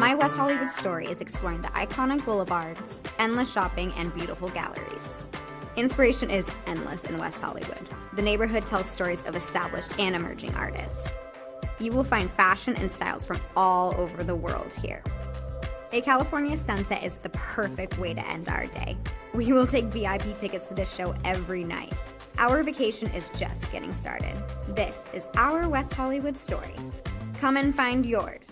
My West Hollywood story is exploring the iconic boulevards, endless shopping, and beautiful galleries. Inspiration is endless in West Hollywood. The neighborhood tells stories of established and emerging artists. You will find fashion and styles from all over the world here. A California sunset is the perfect way to end our day. We will take VIP tickets to this show every night. Our vacation is just getting started. This is our West Hollywood story. Come and find yours.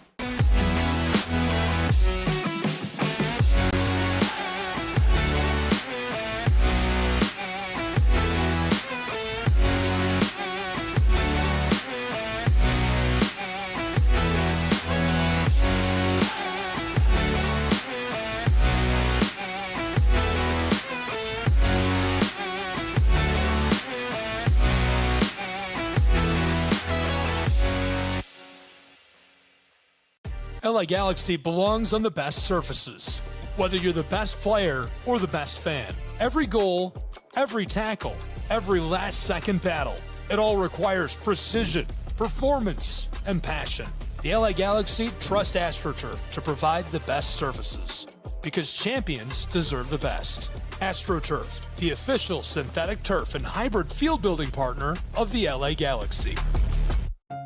LA Galaxy belongs on the best surfaces. Whether you're the best player or the best fan, every goal, every tackle, every last-second battle, it all requires precision, performance, and passion. The LA Galaxy trust AstroTurf to provide the best surfaces, because champions deserve the best. AstroTurf, the official synthetic turf and hybrid field building partner of the LA Galaxy.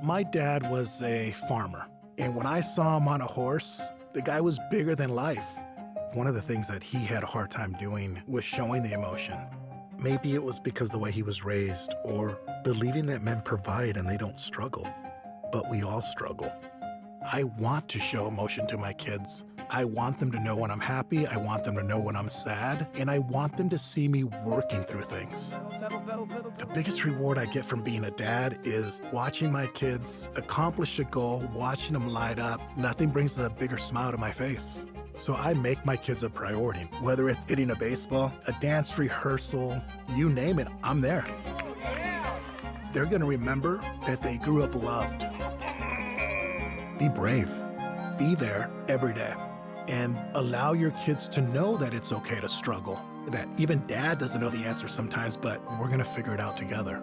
My dad was a farmer. And when I saw him on a horse, the guy was bigger than life. One of the things that he had a hard time doing was showing the emotion. Maybe it was because the way he was raised, or believing that men provide and they don't struggle. But we all struggle. I want to show emotion to my kids. I want them to know when I'm happy, I want them to know when I'm sad, and I want them to see me working through things. The biggest reward I get from being a dad is watching my kids accomplish a goal, watching them light up. Nothing brings a bigger smile to my face. So I make my kids a priority. Whether it's hitting a baseball, a dance rehearsal, you name it, I'm there. They're gonna remember that they grew up loved. Be brave. Be there every day. And allow your kids to know that it's okay to struggle. That even dad doesn't know the answer sometimes, but we're gonna figure it out together.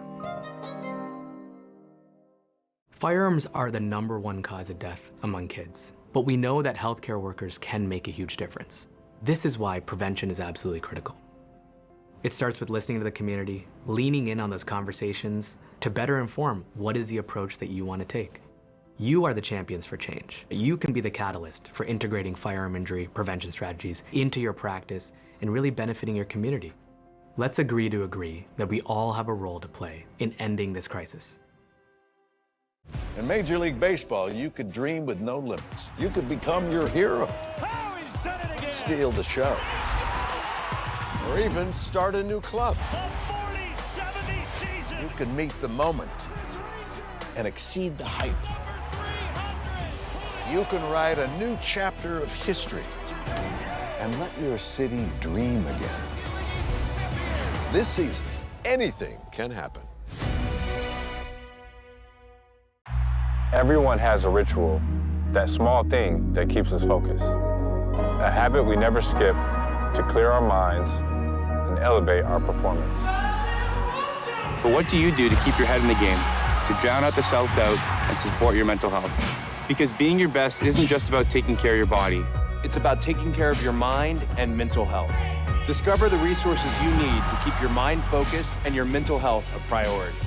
Firearms are the #1 cause of death among kids, but we know that healthcare workers can make a huge difference. This is why prevention is absolutely critical. It starts with listening to the community, leaning in on those conversations to better inform what is the approach that you want to take. You are the champions for change. You can be the catalyst for integrating firearm injury prevention strategies into your practice and really benefiting your community. Let's agree to agree that we all have a role to play in ending this crisis. In Major League Baseball, you could dream with no limits. You could become your hero. Oh, he's done it again. Steal the show. Or even start a new club. The 40-70 season. You can meet the moment and exceed the hype. You can write a new chapter of history and let your city dream again. This season, anything can happen. Everyone has a ritual, that small thing that keeps us focused. A habit we never skip to clear our minds and elevate our performance. But what do you do to keep your head in the game, to drown out the self-doubt and support your mental health? Because being your best isn't just about taking care of your body. It's about taking care of your mind and mental health. Discover the resources you need to keep your mind focused and your mental health a priority.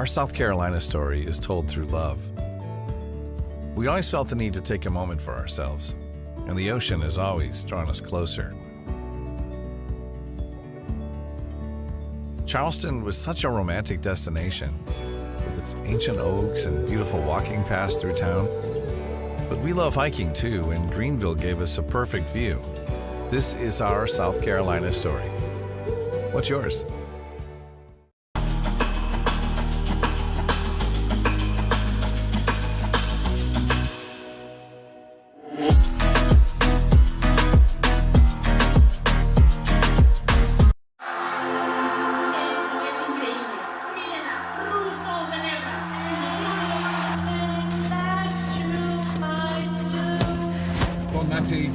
Our South Carolina story is told through love. We always felt the need to take a moment for ourselves, and the ocean has always drawn us closer. Charleston was such a romantic destination, with its ancient oaks and beautiful walking paths through town. But we love hiking too, and Greenville gave us a perfect view. This is our South Carolina story. What's yours?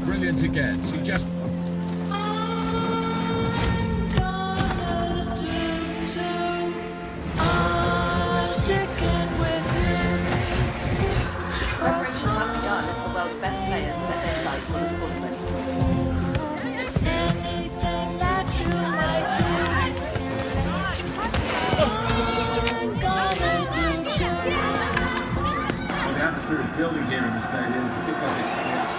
Brilliant again. She just... Preparations have begun as the world's best players set their sights on the tournament. Anything that you might do, I'm gonna do too. The atmosphere is building here in the stadium, particularly this coming out.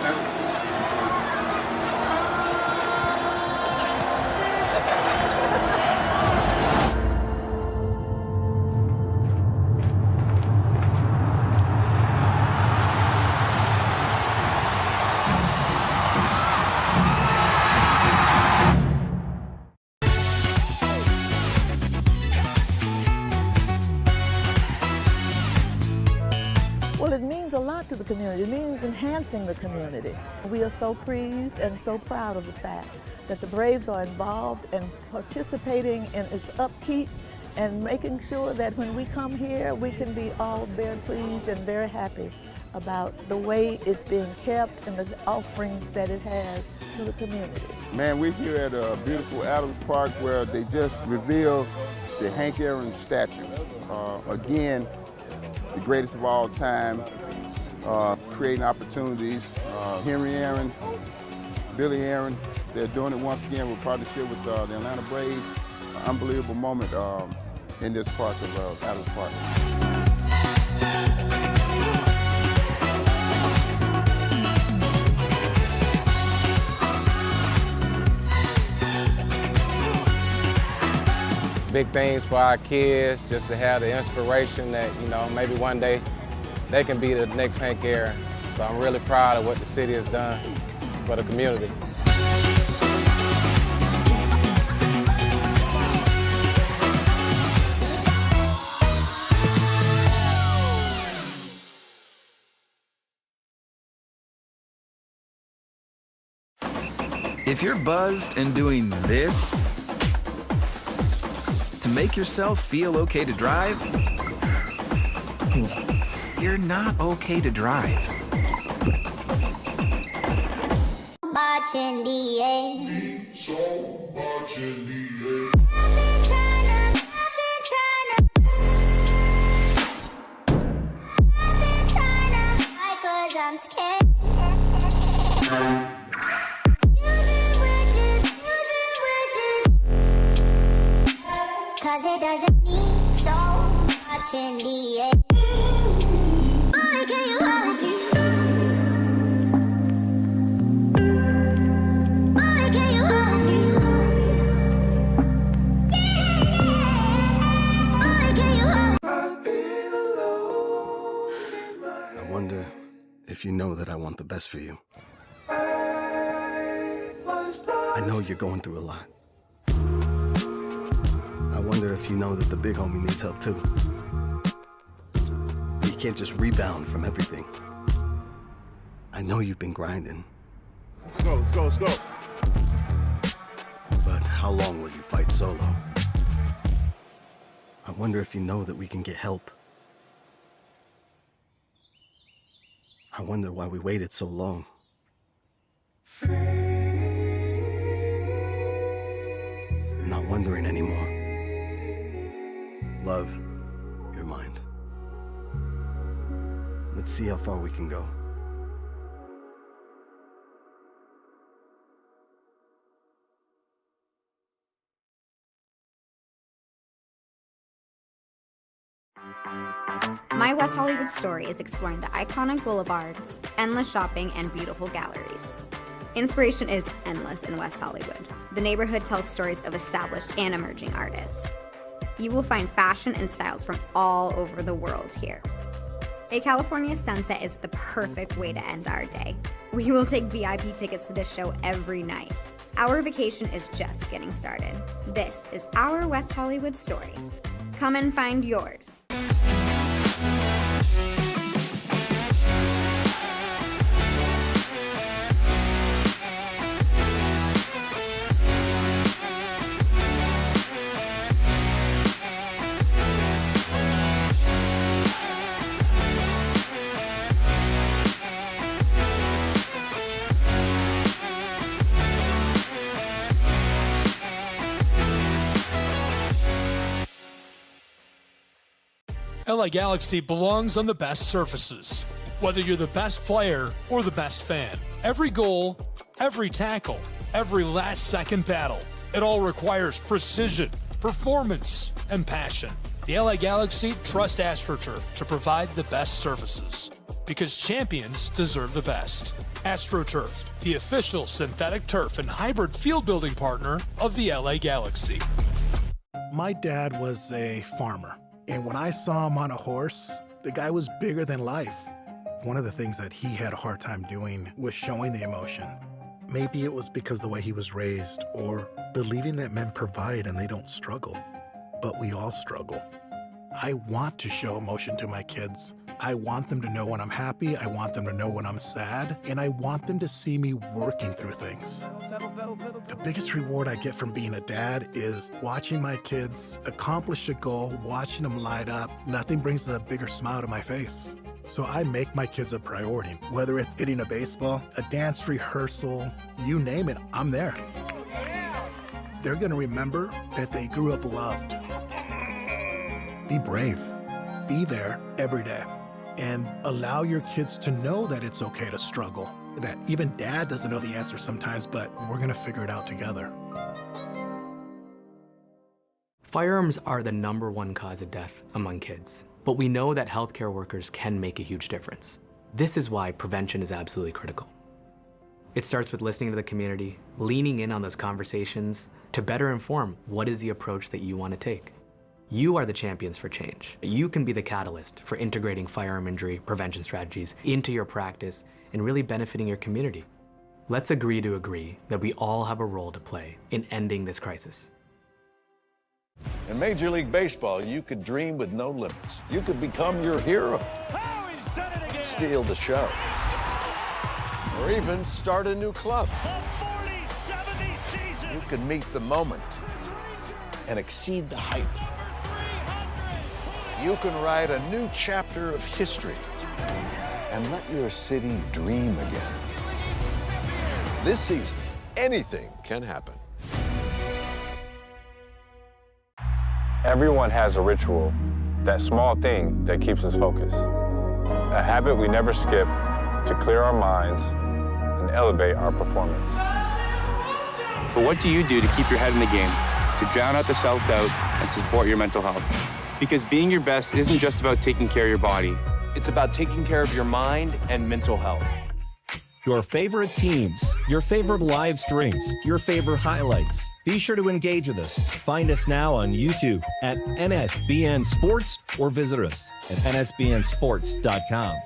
Well, it means a lot to the community. It means enhancing the community. We are so pleased and so proud of the fact that the Braves are involved and participating in its upkeep and making sure that when we come here, we can be all very pleased and very happy about the way it's being kept and the offerings that it has to the community. Man, we're here at a beautiful Adams Park where they just revealed the Hank Aaron statue. Again, the greatest of all time, creating opportunities. Henry Aaron, Billy Aaron, they're doing it once again with partnership with the Atlanta Braves. Unbelievable moment in this part of Adams Park. Big things for our kids, just to have the inspiration that, you know, maybe one day they can be the next Hank Aaron. So I'm really proud of what the city has done for the community. If you're buzzed and doing this to make yourself feel okay to drive, you're not okay to drive. Much in the air. So much in the air. I've been trying to, hide 'cause I'm scared. Using witches, 'cause it doesn't mean so much in the air. Boy, can you hold me? Boy, can you hold me? Boy, can you hold me? I wonder if you know that I want the best for you. I know you're going through a lot. I wonder if you know that the big homie needs help too. You can't just rebound from everything. I know you've been grinding. Let's go, let's go, let's go. But how long will you fight solo? I wonder if you know that we can get help. I wonder why we waited so long. I'm not wondering anymore. Love, your mind. Let's see how far we can go. West Hollywood story is exploring the iconic boulevards, endless shopping, and beautiful galleries. Inspiration is endless in West Hollywood. The neighborhood tells stories of established and emerging artists. You will find fashion and styles from all over the world here. A California sunset is the perfect way to end our day. We will take VIP tickets to this show every night. Our vacation is just getting started. This is our West Hollywood story. Come and find yours. LA Galaxy belongs on the best surfaces. Whether you're the best player or the best fan, every goal, every tackle, every last-second battle, it all requires precision, performance, and passion. The LA Galaxy trust AstroTurf to provide the best surfaces, because champions deserve the best. AstroTurf, the official synthetic turf and hybrid field building partner of the LA Galaxy. My dad was a farmer. And when I saw him on a horse, the guy was bigger than life. One of the things that he had a hard time doing was showing the emotion. Maybe it was because the way he was raised, or believing that men provide and they don't struggle. But we all struggle. I want to show emotion to my kids. I want them to know when I'm happy, I want them to know when I'm sad, and I want them to see me working through things. The biggest reward I get from being a dad is watching my kids accomplish a goal, watching them light up. Nothing brings a bigger smile to my face. So I make my kids a priority. Whether it's hitting a baseball, a dance rehearsal, you name it, I'm there. They're gonna remember that they grew up loved. Be brave. Be there every day. And allow your kids to know that it's okay to struggle. That even dad doesn't know the answer sometimes, but we're gonna figure it out together. Firearms are the #1 cause of death among kids, but we know that healthcare workers can make a huge difference. This is why prevention is absolutely critical. It starts with listening to the community, leaning in on those conversations to better inform what is the approach that you want to take. You are the champions for change. You can be the catalyst for integrating firearm injury prevention strategies into your practice and really benefiting your community. Let's agree to agree that we all have a role to play in ending this crisis. In Major League Baseball, you could dream with no limits. You could become your hero. Oh, he's done it again. Steal the show. Or even start a new club. The 40-70 season. You can meet the moment and exceed the hype. You can write a new chapter of history and let your city dream again. This season, anything can happen. Everyone has a ritual, that small thing that keeps us focused. A habit we never skip to clear our minds and elevate our performance. But what do you do to keep your head in the game, to drown out the self-doubt and support your mental health? Because being your best isn't just about taking care of your body. It's about taking care of your mind and mental health. Your favorite teams, your favorite live streams, your favorite highlights. Be sure to engage with us. Find us now on YouTube at NSBN Sports or visit us at nsbnsports.com.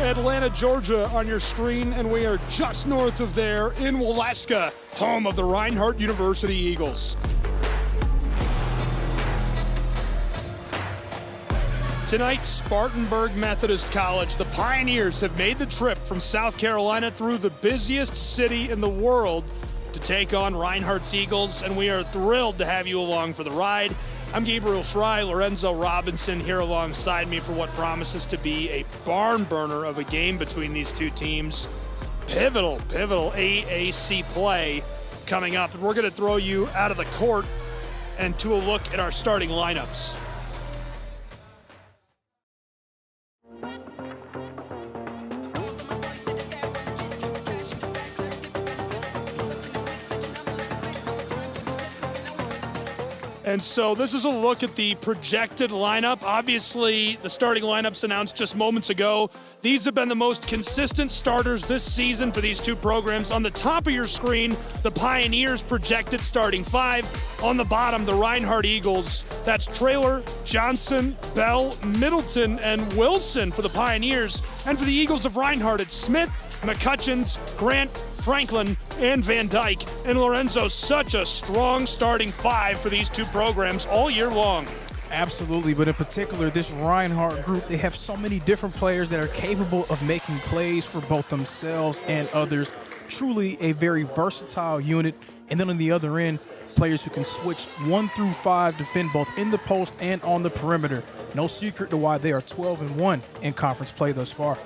Atlanta, Georgia on your screen, and we are just north of there in Waleska, home of the Reinhardt University Eagles. Tonight, Spartanburg Methodist College. The Pioneers have made the trip from South Carolina through the busiest city in the world to take on Reinhardt's Eagles, and we are thrilled to have you along for the ride. I'm Gabriel Schrei, Lorenzo Robinson here alongside me for what promises to be a barn burner of a game between these two teams. Pivotal AAC play coming up, and we're going to throw you out of the court and to a look at our starting lineups. And so this is a look at the projected lineup. Obviously, the starting lineups announced just moments ago. These have been the most consistent starters this season for these two programs. On the top of your screen, the Pioneers projected starting five. On the bottom, the Reinhardt Eagles. That's Traylor, Johnson, Bell, Middleton, and Wilson for the Pioneers. And for the Eagles of Reinhardt, it's Smith, McCutcheons, Grant, Franklin, and Van Dyke. And Lorenzo, such a strong starting five for these two programs all year long. Absolutely, but in particular, this Reinhardt group, they have so many different players that are capable of making plays for both themselves and others. Truly a very versatile unit. And then on the other end, players who can switch 1 through 5, defend both in the post and on the perimeter. No secret to why they are 12-1 in conference play thus far.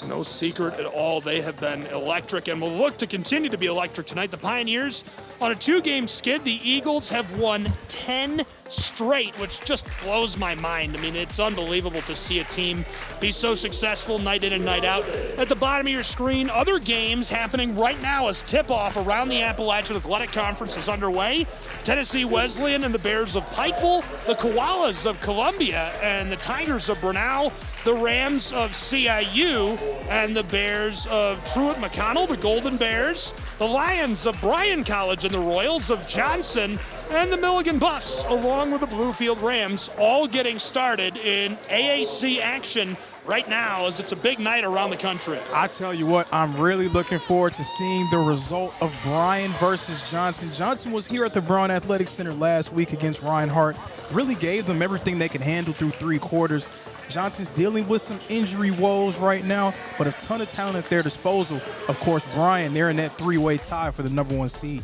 No secret at all. They have been electric and will look to continue to be electric tonight. The Pioneers on a 2-game skid. The Eagles have won 10 straight, which just blows my mind. I mean, it's unbelievable to see a team be so successful night in and night out. At the bottom of your screen, other games happening right now as tip-off around the Appalachian Athletic Conference is underway. Tennessee Wesleyan and the Bears of Pikeville, the Koalas of Columbia and the Tigers of Brenau, the Rams of CIU and the Bears of Truett-McConnell, the Golden Bears, the Lions of Bryan College and the Royals of Johnson, and the Milligan Buffs, along with the Bluefield Rams, all getting started in AAC action right now as it's a big night around the country. I tell you what, I'm really looking forward to seeing the result of Bryan versus Johnson. Johnson was here at the Brown Athletic Center last week against Reinhardt, really gave them everything they can handle through 3 quarters. Johnson's dealing with some injury woes right now, but a ton of talent at their disposal. Of course, Bryan, they're in that 3-way tie for the #1 seed.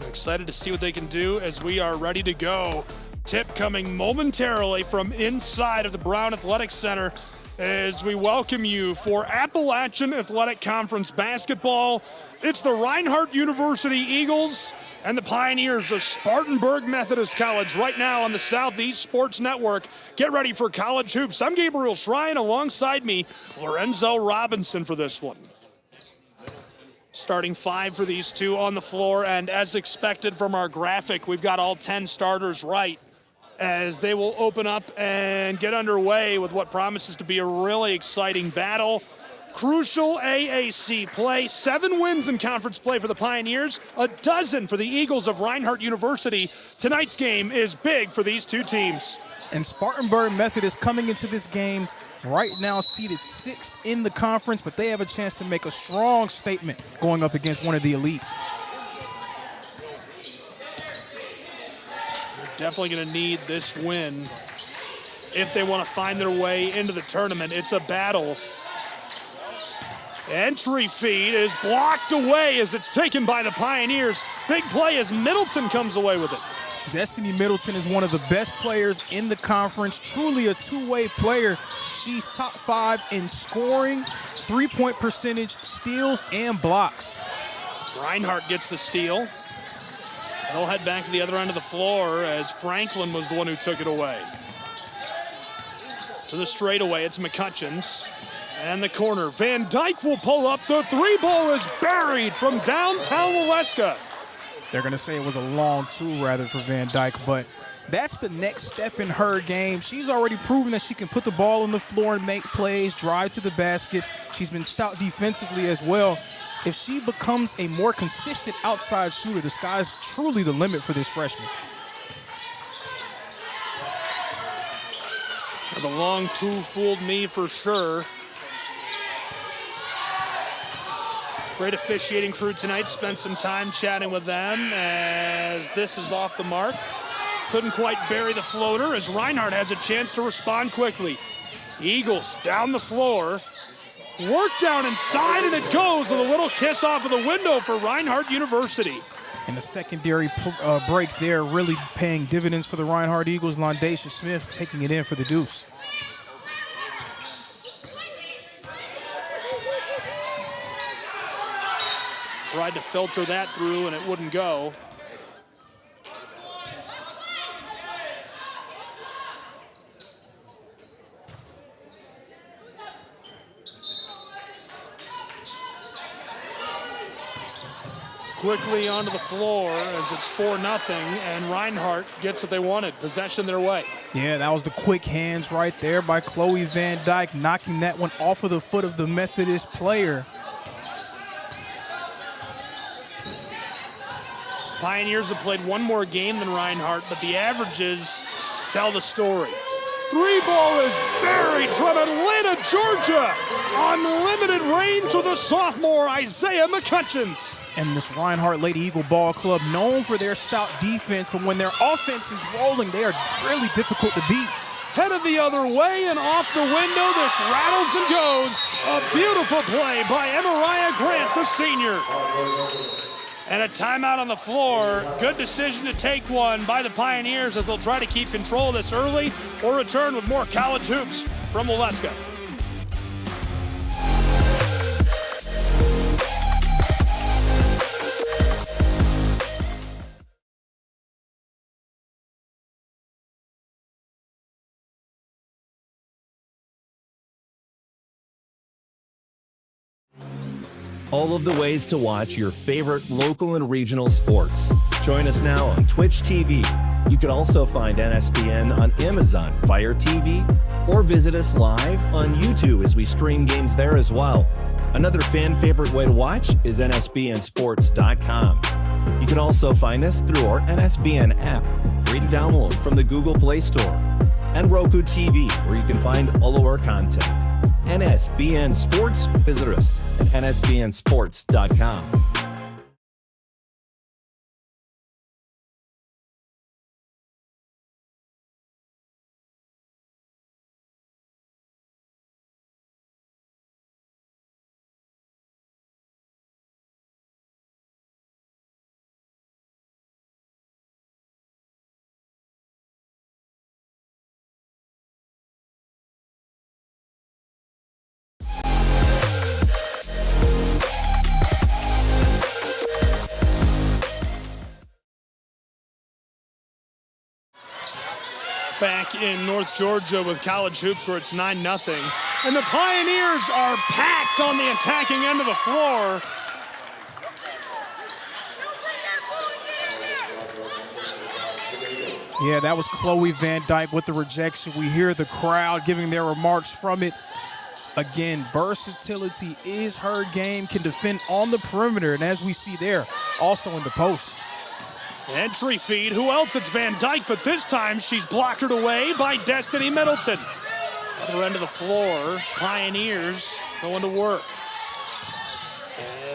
Excited to see what they can do as we are ready to go. Tip coming momentarily from inside of the Brown Athletic Center as we welcome you for Appalachian Athletic Conference basketball. It's the Reinhardt University Eagles and the Pioneers of Spartanburg Methodist College right now on the Southeast Sports Network. Get ready for college hoops. I'm Gabriel Schrei, and alongside me, Lorenzo Robinson for this one. Starting five for these two on the floor, and as expected from our graphic, we've got all 10 starters right as they will open up and get underway with what promises to be a really exciting battle. Crucial AAC play, 7 wins in conference play for the Pioneers, 12 for the Eagles of Reinhardt University. Tonight's game is big for these two teams. And Spartanburg Methodist coming into this game right now seated 6th in the conference, but they have a chance to make a strong statement going up against one of the elite. They're definitely going to need this win if they want to find their way into the tournament. It's a battle. Entry feed is blocked away as it's taken by the Pioneers. Big play as Middleton comes away with it. Destiny Middleton is one of the best players in the conference, truly a 2-way player. She's top 5 in scoring, 3-point percentage, steals, and blocks. Reinhardt gets the steal. They'll head back to the other end of the floor as Franklin was the one who took it away. To the straightaway, it's McCutcheons. And the corner, Van Dyke will pull up. The 3-ball is buried from downtown Waleska. They're going to say it was a long 2 rather for Van Dyke, but that's the next step in her game. She's already proven that she can put the ball on the floor and make plays, drive to the basket. She's been stout defensively as well. If she becomes a more consistent outside shooter, the sky's truly the limit for this freshman. The long 2 fooled me for sure. Great officiating crew tonight. Spent some time chatting with them as this is off the mark. Couldn't quite bury the floater as Reinhardt has a chance to respond quickly. Eagles down the floor. Work down inside, and it goes with a little kiss off of the window for Reinhardt University. And the secondary break there really paying dividends for the Reinhardt Eagles. Londacia Smith taking it in for the deuce. Tried to filter that through, and it wouldn't go. Quickly onto the floor as it's 4-0, and Reinhardt gets what they wanted, possession their way. Yeah, that was the quick hands right there by Chloe Van Dyke, knocking that one off of the foot of the Methodist player. Pioneers have played one more game than Reinhardt, but the averages tell the story. Three ball is buried from Atlanta, Georgia. Unlimited range with the sophomore Isaiah McCutcheons. And this Reinhardt Lady Eagle Ball Club, known for their stout defense, but when their offense is rolling, they are really difficult to beat. Headed the other way and off the window, this rattles and goes. A beautiful play by Emariah Grant, the senior. And a timeout on the floor. Good decision to take one by the Pioneers as they'll try to keep control of this early or return with more college hoops from Waleska. All of the ways to watch your favorite local and regional sports. Join us now on Twitch TV. You can also find NSBN on Amazon Fire TV or visit us live on YouTube as we stream games there as well. Another fan favorite way to watch is nsbnsports.com. You can also find us through our NSBN app, free to download from the Google Play Store, and Roku TV, where you can find all of our content. NSBN Sports, visit us at nsbnsports.com. Back in North Georgia with college hoops where it's 9-0. And the Pioneers are packed on the attacking end of the floor. Yeah, that was Chloe Van Dyke with the rejection. We hear the crowd giving their remarks from it. Again, versatility is her game, can defend on the perimeter, and as we see there, also in the post. Entry feed, who else? It's Van Dyke, but this time she's blocked away by Destiny Middleton. Other end of the floor, Pioneers going to work.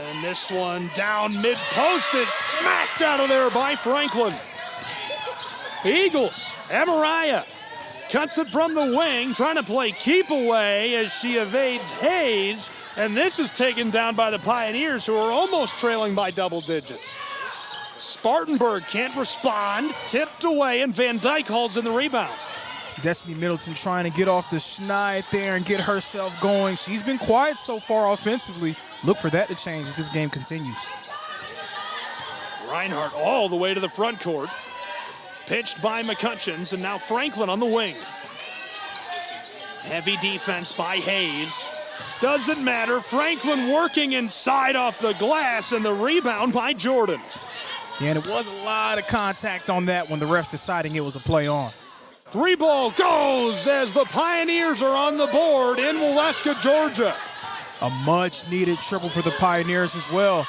And this one down mid-post is smacked out of there by Franklin. The Eagles, Emariah cuts it from the wing, trying to play keep away as she evades Hayes. And this is taken down by the Pioneers, who are almost trailing by double digits. Spartanburg can't respond, tipped away, and Van Dyke hauls in the rebound. Destiny Middleton trying to get off the schneid there and get herself going. She's been quiet so far offensively. Look for that to change as this game continues. Reinhardt all the way to the front court. Pitched by McCutcheons, and now Franklin on the wing. Heavy defense by Hayes. Doesn't matter, Franklin working inside off the glass, and the rebound by Jordan. Yeah, and it was a lot of contact on that when the refs deciding it was a play on. Three ball goes as the Pioneers are on the board in Waleska, Georgia. A much-needed triple for the Pioneers as well.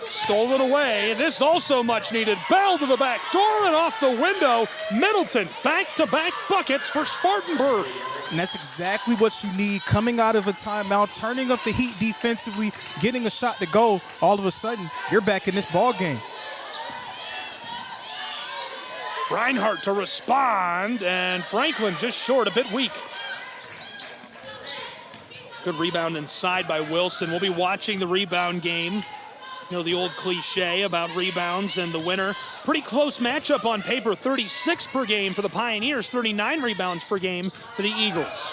Stole it away. This also much needed. Bell to the back door and off the window. Middleton back-to-back buckets for Spartanburg. And that's exactly what you need coming out of a timeout, turning up the heat defensively, getting a shot to go. All of a sudden, you're back in this ball game. Reinhardt to respond, and Franklin just short, a bit weak. Good rebound inside by Wilson. We'll be watching the rebound game. You know, the old cliche about rebounds and the winner. Pretty close matchup on paper, 36 per game for the Pioneers, 39 rebounds per game for the Eagles.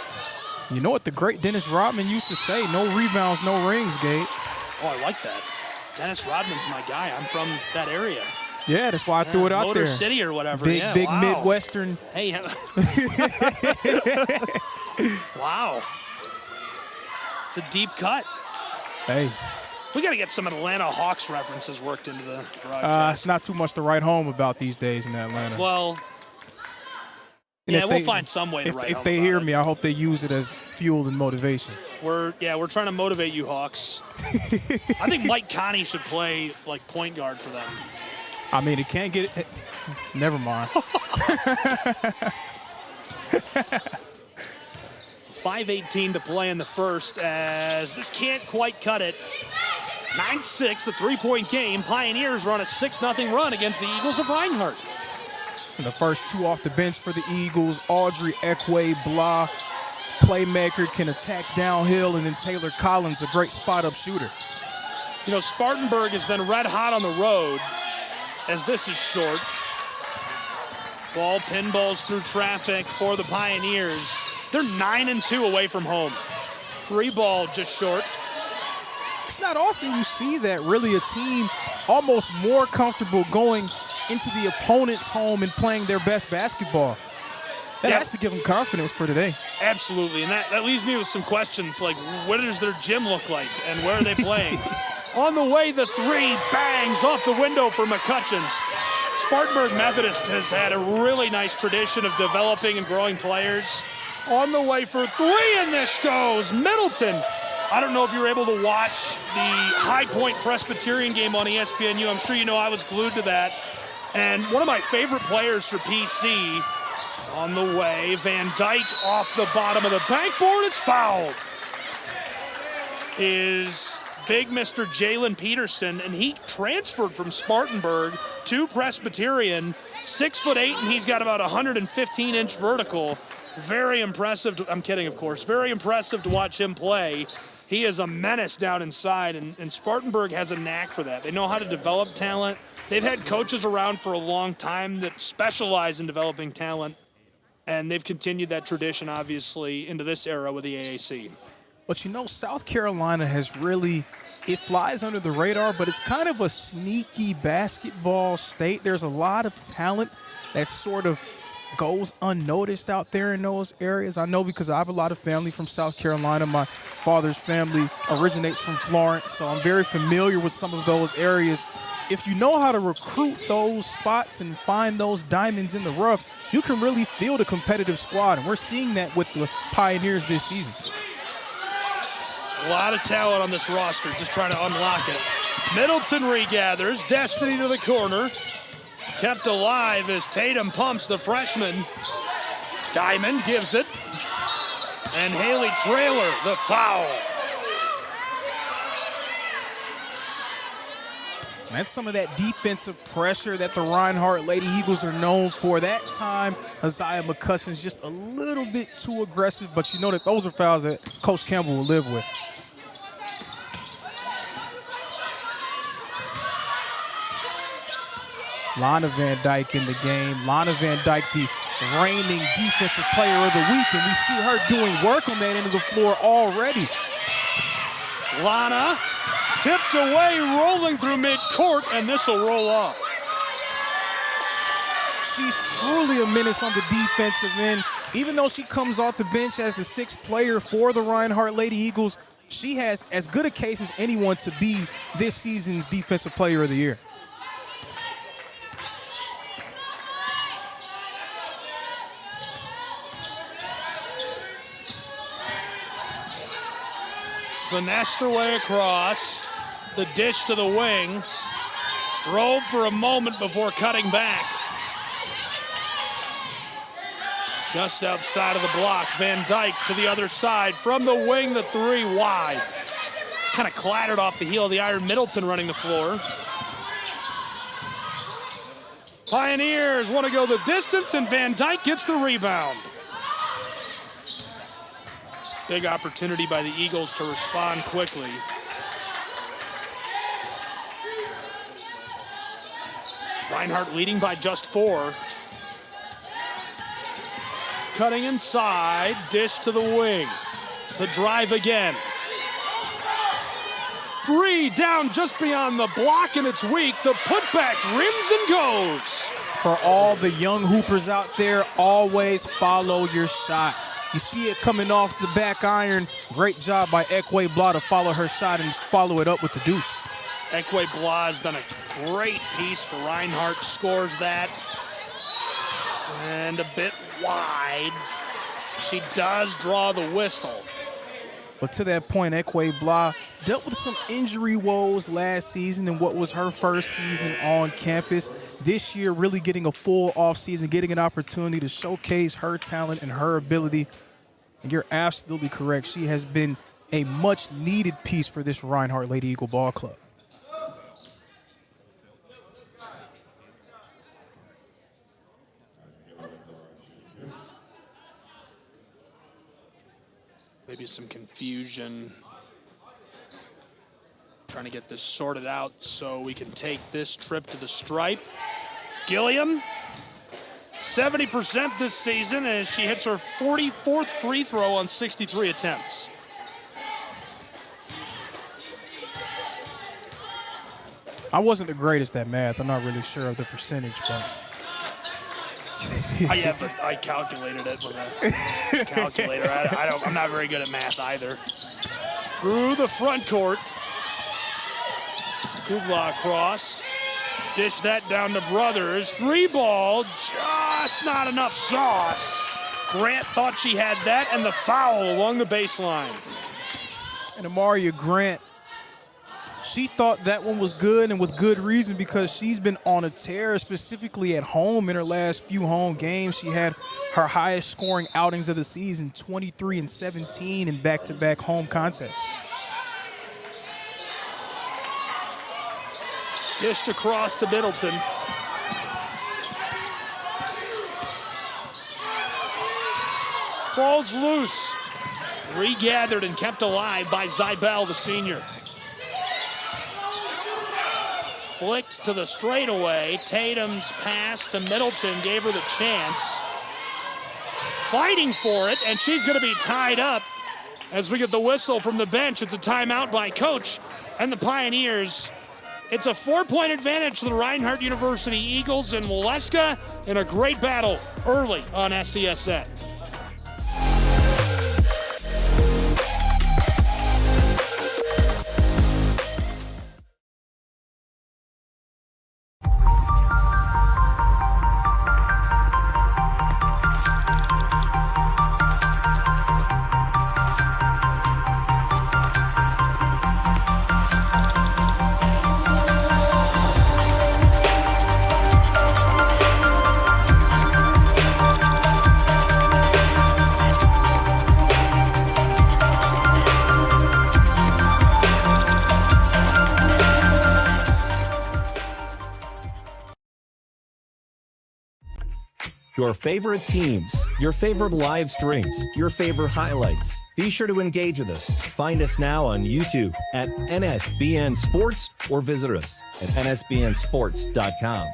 You know what the great Dennis Rodman used to say? No rebounds, no rings, Gabe. Oh, I like that. Dennis Rodman's my guy. I'm from that area. Yeah, that's why I threw it out Motor there. City or whatever. Big, yeah, big wow. Midwestern. Hey. Wow. It's a deep cut. Hey. We got to get some Atlanta Hawks references worked into the broadcast. It's not too much to write home about these days in Atlanta. Well, and yeah, we'll find some way to write home If they hear me, I hope they use it as fuel and motivation. We're trying to motivate you, Hawks. I think Mike Conley should play like point guard for them. I mean, it can't get it. Never mind. 5:18 to play in the first as this can't quite cut it. 9-6, a three-point game. Pioneers run a 6-0 run against the Eagles of Reinhardt. And the first two off the bench for the Eagles, Audrey Ekwe Blah, playmaker, can attack downhill, and then Taylor Collins, a great spot-up shooter. You know, Spartanburg has been red hot on the road as this is short. Ball pinballs through traffic for the Pioneers. They're 9-2 away from home. 3-ball just short. It's not often you see that, really, a team almost more comfortable going into the opponent's home and playing their best basketball. That has to give them confidence for today. Absolutely, and that leaves me with some questions like, what does their gym look like and where are they playing? On the way, the three bangs off the window for McCutcheons. Spartanburg Methodist has had a really nice tradition of developing and growing players. On the way for three, and this goes. Middleton. I don't know if you were able to watch the High Point Presbyterian game on ESPNU. I'm sure you know I was glued to that. And one of my favorite players for PC on the way, Van Dyke off the bottom of the backboard, is fouled. Is big Mr. Jalen Peterson, and he transferred from Spartanburg to Presbyterian, 6'8", and he's got about 115-inch vertical. Very impressive. I'm kidding, of course. Very impressive to watch him play. He is a menace down inside, and Spartanburg has a knack for that. They know how to develop talent. They've had coaches around for a long time that specialize in developing talent, and they've continued that tradition, obviously, into this era with the AAC. But, you know, South Carolina has really, it flies under the radar, but it's kind of a sneaky basketball state. There's a lot of talent that sort of goes unnoticed out there in those areas. I know because I have a lot of family from South Carolina. My father's family originates from Florence, so I'm very familiar with some of those areas. If you know how to recruit those spots and find those diamonds in the rough, you can really field a competitive squad, and we're seeing that with the Pioneers this season. A lot of talent on this roster, just trying to unlock it. Middleton regathers, Destiny to the corner. Kept alive as Tatum pumps the freshman. Diamond gives it. And Haley Traylor, the foul. That's some of that defensive pressure that the Reinhardt Lady Eagles are known for. That time, Isaiah McCutcheon's just a little bit too aggressive, but you know that those are fouls that Coach Campbell will live with. Lana Van Dyke in the game. Lana Van Dyke, the reigning defensive player of the week, and we see her doing work on that end of the floor already. Lana tipped away, rolling through midcourt, and this will roll off. She's truly a menace on the defensive end. Even though she comes off the bench as the sixth player for the Reinhardt Lady Eagles, she has as good a case as anyone to be this season's Defensive Player of the Year. Finessed her way across, the dish to the wing, drove for a moment before cutting back. Just outside of the block, Van Dyke to the other side, from the wing, the three wide. Kind of clattered off the heel of the iron. Middleton running the floor. Pioneers want to go the distance, and Van Dyke gets the rebound. Big opportunity by the Eagles to respond quickly. Reinhardt leading by just 4. Cutting inside, dish to the wing. The drive again. 3 down just beyond the block, and it's weak. The putback rims and goes. For all the young hoopers out there, always follow your shot. You see it coming off the back iron. Great job by Ekwe Blah to follow her shot and follow it up with the deuce. Ekwe Blah has done a great piece for Reinhardt. Scores that. And a bit wide. She does draw the whistle. But to that point, Ekwe Blah dealt with some injury woes last season in what was her first season on campus. This year, really getting a full offseason, getting an opportunity to showcase her talent and her ability. And you're absolutely correct. She has been a much-needed piece for this Reinhardt Lady Eagle Ball Club. Maybe some confusion. Trying to get this sorted out so we can take this trip to the stripe. Gilliam, 70% this season as she hits her 44th free throw on 63 attempts. I wasn't the greatest at math. I'm not really sure of the percentage, but I calculated it with a calculator. I'm not very good at math either. Through the front court. Kubla across. Dish that down to Brothers. 3 ball, just not enough sauce. Grant thought she had that, and the foul along the baseline. And Amaria Grant, she thought that one was good, and with good reason, because she's been on a tear, specifically at home in her last few home games. She had her highest scoring outings of the season, 23 and 17 in back-to-back home contests. Dished across to Middleton. Ball's loose. Regathered and kept alive by Zybel, the senior. Flicked to the straightaway. Tatum's pass to Middleton gave her the chance. Fighting for it, and she's going to be tied up as we get the whistle from the bench. It's a timeout by Coach and the Pioneers. It's a 4-point advantage to the Reinhardt University Eagles and Waleska in a great battle early on SCSN. Your favorite teams, your favorite live streams, your favorite highlights. Be sure to engage with us. Find us now on YouTube at NSBN Sports or visit us at nsbnsports.com.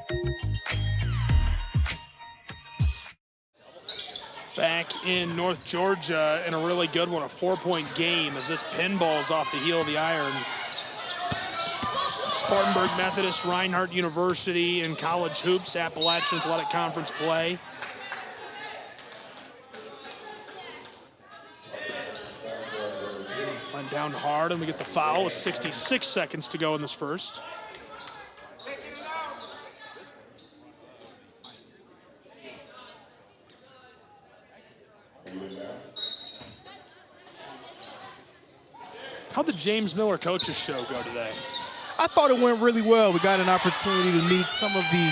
Back in North Georgia in a really good one, a 4-point game as this pinball's off the heel of the iron. Spartanburg Methodist, Reinhardt University in college hoops, Appalachian Athletic Conference play. Went down hard, and we get the foul with 66 seconds to go in this first. How'd the James Miller Coaches Show go today? I thought it went really well. We got an opportunity to meet some of the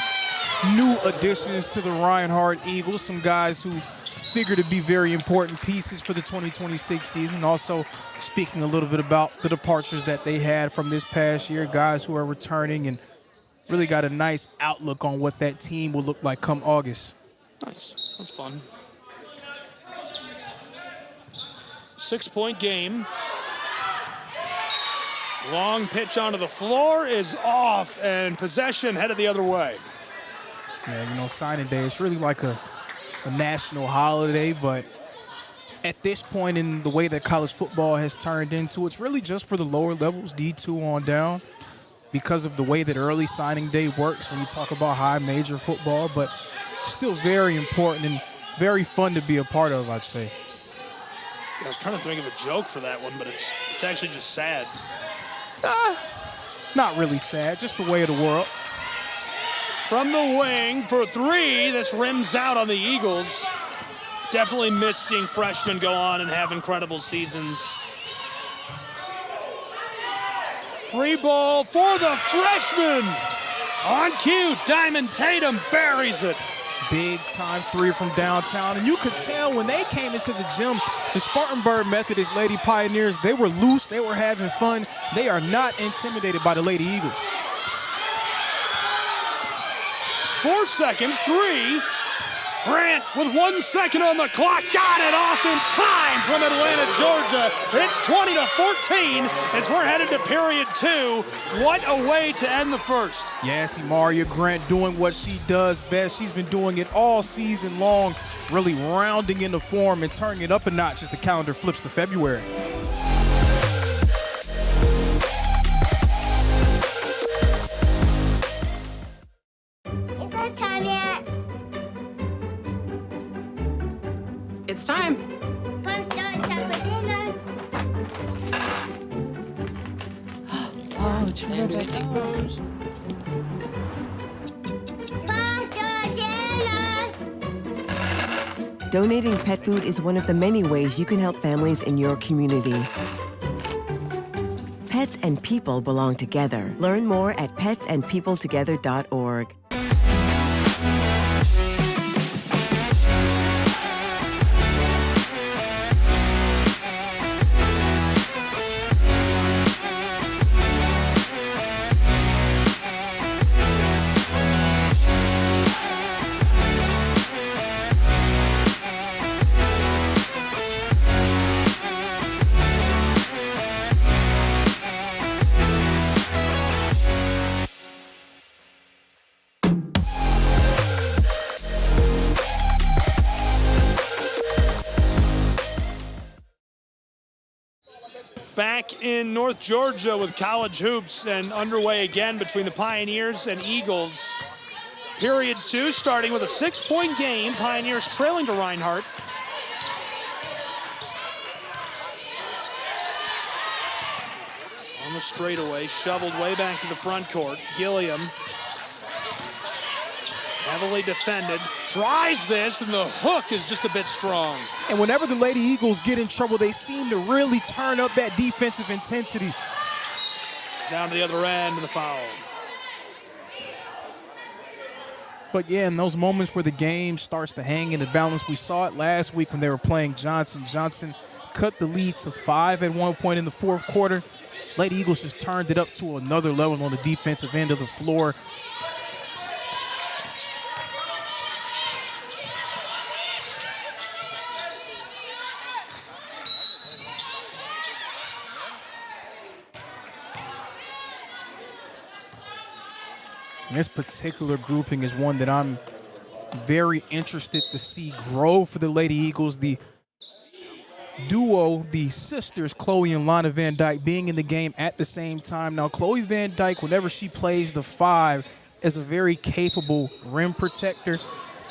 new additions to the Reinhardt Eagles, some guys who figure to be very important pieces for the 2026 season. Also speaking a little bit about the departures that they had from this past year, guys who are returning, and really got a nice outlook on what that team will look like come August. Nice. That's fun. 6-point game. Long pitch onto the floor is off, and possession headed the other way. Yeah, you know, signing day, it's really like a national holiday, but at this point in the way that college football has turned into, it's really just for the lower levels, D2 on down, because of the way that early signing day works when you talk about high major football, but still very important and very fun to be a part of, I'd say. I was trying to think of a joke for that one, but it's actually just sad. Not really sad, just the way of the world. From the wing for three, this rims out on the Eagles. Definitely miss seeing freshmen go on and have incredible seasons. 3 ball for the freshman. On cue, Diamond Tatum buries it. Big time 3 from downtown. And you could tell when they came into the gym, the Spartanburg Methodist Lady Pioneers, they were loose, they were having fun. They are not intimidated by the Lady Eagles. 4 seconds, 3. Grant with 1 second on the clock, got it off in time from Atlanta, Georgia. It's 20-14 as we're headed to period 2. What a way to end the first. Yes, Maria Grant doing what she does best. She's been doing it all season long, really rounding into form and turning it up a notch as the calendar flips to February. Is it time yet? It's time. First time for dinner. Oh, terrific. Donating pet food is one of the many ways you can help families in your community. Pets and people belong together. Learn more at petsandpeopletogether.org. Back in North Georgia with college hoops and underway again between the Pioneers and Eagles. Period 2 starting with a 6-point game. Pioneers trailing to Reinhardt. On the straightaway, shoveled way back to the front court. Gilliam, heavily defended, tries this, and the hook is just a bit strong. And whenever the Lady Eagles get in trouble, they seem to really turn up that defensive intensity. Down to the other end and the foul. But yeah, in those moments where the game starts to hang in the balance, we saw it last week when they were playing Johnson. Johnson cut the lead to 5 at one point in the fourth quarter. Lady Eagles just turned it up to another level on the defensive end of the floor. This particular grouping is one that I'm very interested to see grow for the Lady Eagles. The duo, the sisters, Chloe and Lana Van Dyke, being in the game at the same time. Now, Chloe Van Dyke, whenever she plays the 5, is a very capable rim protector.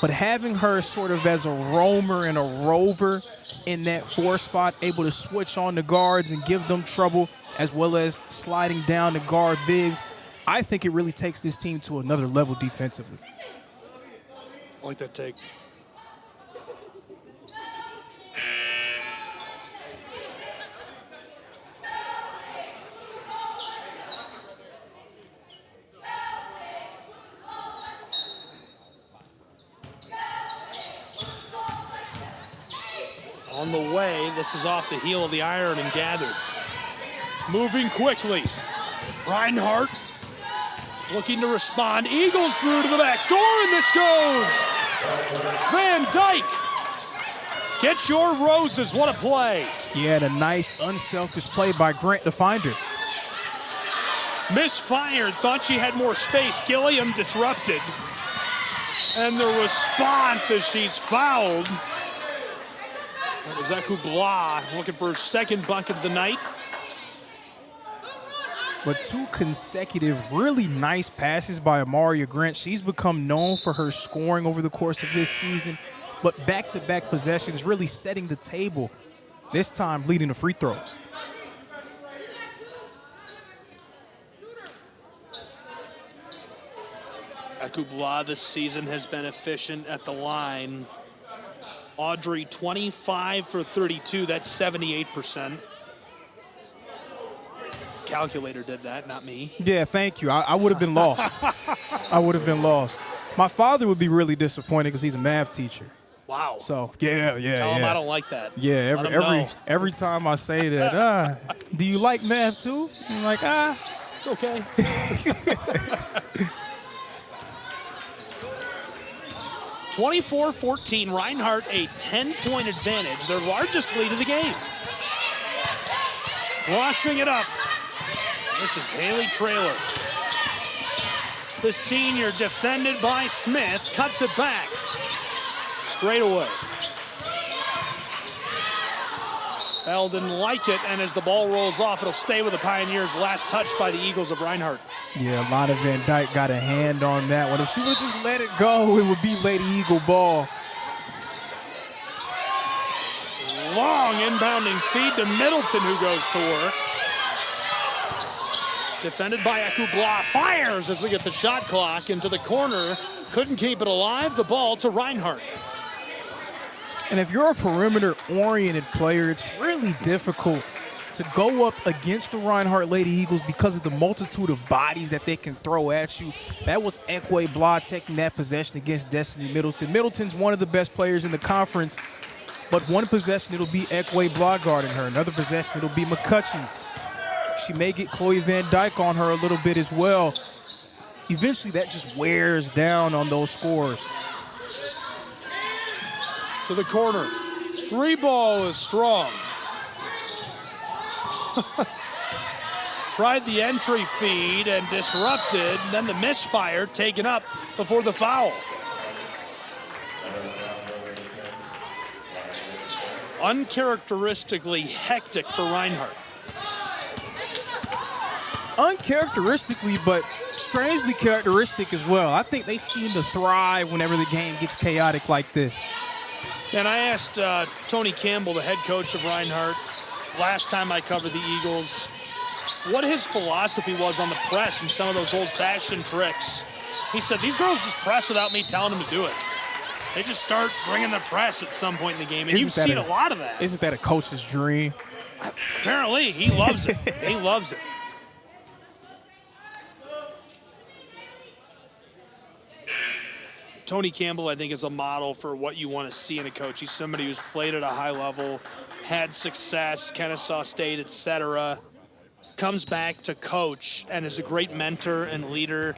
But having her sort of as a roamer and a rover in that 4 spot, able to switch on the guards and give them trouble, as well as sliding down to guard bigs, I think it really takes this team to another level defensively. I like that take. On the way, this is off the heel of the iron and gathered. Moving quickly. Reinhardt looking to respond. Eagles through to the back door, and this goes. Van Dyke Get your roses. What a play. Yeah, and a nice, unselfish play by Grant to find her. Misfired. Thought she had more space. Gilliam disrupted. And the response as she's fouled. That was Ekubla looking for her second bucket of the night. But 2 consecutive really nice passes by Amaria Grant. She's become known for her scoring over the course of this season, but back-to-back possessions really setting the table, this time leading to free throws. Ekubla this season has been efficient at the line. Audrey, 25 for 32. That's 78%. Calculator did that, not me. Yeah, thank you. I would have been lost. I would have been lost. My father would be really disappointed because he's a math teacher. Wow. So, yeah. Tell him I don't like that. Yeah, every time I say that, do you like math too? I'm like, it's okay. 24-14, Reinhardt a 10-point advantage, their largest lead of the game. Washing it up. This is Haley Traylor. The senior defended by Smith, cuts it back. Straight away. Bell didn't like it, and as the ball rolls off, it'll stay with the Pioneers. Last touch by the Eagles of Reinhardt. Yeah, Lana Van Dyke got a hand on that one. If she would have just let it go, it would be Lady Eagle ball. Long inbounding feed to Middleton, who goes to work. Defended by Ekubla, fires as we get the shot clock into the corner. Couldn't keep it alive, the ball to Reinhardt. And if you're a perimeter-oriented player, it's really difficult to go up against the Reinhardt Lady Eagles because of the multitude of bodies that they can throw at you. That was Ekwe Blah taking that possession against Destiny Middleton. Middleton's one of the best players in the conference, but one possession, it'll be Ekwe Blah guarding her. Another possession, it'll be McCutcheons. She may get Chloe Van Dyke on her a little bit as well. Eventually, that just wears down on those scores. To the corner. 3 ball is strong. Tried the entry feed and disrupted. Then the misfire taken up before the foul. Uncharacteristically hectic for Reinhardt. Uncharacteristically, but strangely characteristic as well. I think they seem to thrive whenever the game gets chaotic like this. And I asked Tony Campbell, the head coach of Reinhardt, last time I covered the Eagles, what his philosophy was on the press and some of those old-fashioned tricks. He said, these girls just press without me telling them to do it. They just start bringing the press at some point in the game, and you've seen a lot of that. Isn't that a coach's dream? Apparently, he loves it. He loves it. Tony Campbell, I think, is a model for what you want to see in a coach. He's somebody who's played at a high level, had success, Kennesaw State, etc., comes back to coach and is a great mentor and leader.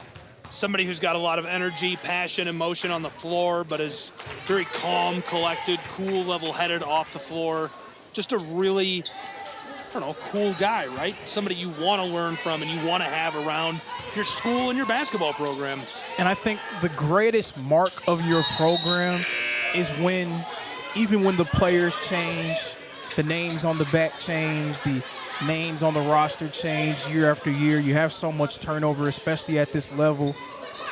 Somebody who's got a lot of energy, passion, emotion on the floor, but is very calm, collected, cool, level-headed off the floor. Just a really, cool guy, right? Somebody you want to learn from and you want to have around your school and your basketball program. And I think the greatest mark of your program is when, even when the players change, the names on the back change, the names on the roster change year after year. You have so much turnover, especially at this level.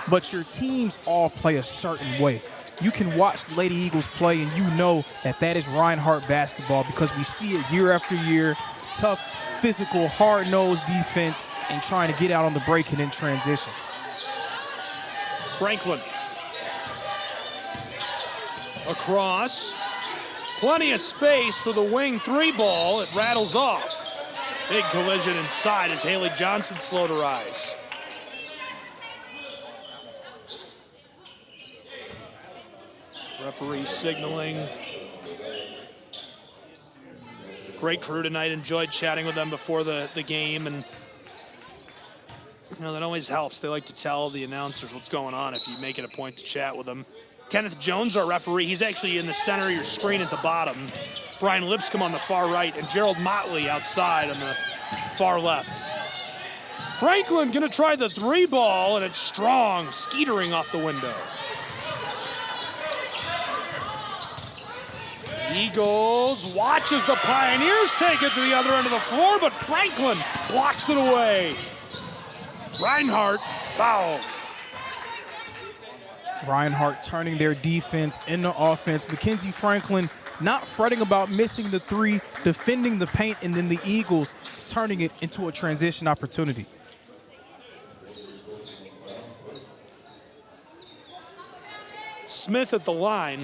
But your teams all play a certain way. You can watch the Lady Eagles play and you know that that is Reinhardt basketball because we see it year after year. Tough, physical, hard-nosed defense and trying to get out on the break and in transition. Franklin. Across. Plenty of space for the wing 3 ball. It rattles off. Big collision inside as Haley Johnson slow to rise. Referee signaling. Great crew tonight. Enjoyed chatting with them before the game, and that always helps. They like to tell the announcers what's going on if you make it a point to chat with them. Kenneth Jones, our referee, he's actually in the center of your screen at the bottom. Brian Lipscomb on the far right, and Gerald Motley outside on the far left. Franklin gonna try the 3-ball, and it's strong, skeetering off the window. Eagles watches the Pioneers take it to the other end of the floor, but Franklin blocks it away. Reinhardt, foul. Reinhardt turning their defense into offense. Mackenzie Franklin not fretting about missing the 3, defending the paint, and then the Eagles turning it into a transition opportunity. Smith at the line.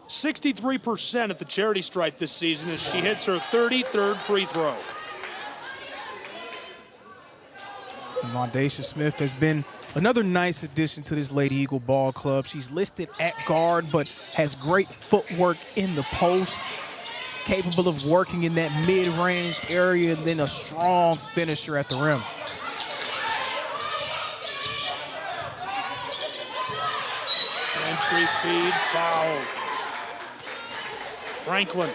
63% at the charity stripe this season as she hits her 33rd free throw. Mondacia Smith has been another nice addition to this Lady Eagle ball club. She's listed at guard, but has great footwork in the post, capable of working in that mid-range area, and then a strong finisher at the rim. Entry feed, foul. Franklin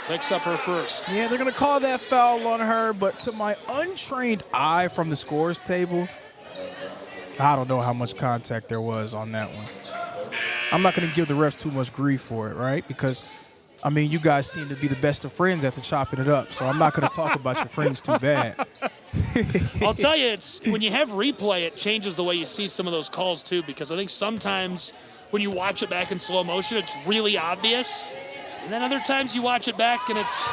picks up her first. Yeah, they're going to call that foul on her, but to my untrained eye from the scores table, I don't know how much contact there was on that one. I'm not going to give the refs too much grief for it, right? Because, I mean, you guys seem to be the best of friends after chopping it up, so I'm not going to talk about your friends too bad. I'll tell you, it's when you have replay, it changes the way you see some of those calls, too, because I think sometimes when you watch it back in slow motion, it's really obvious. And then other times you watch it back and it's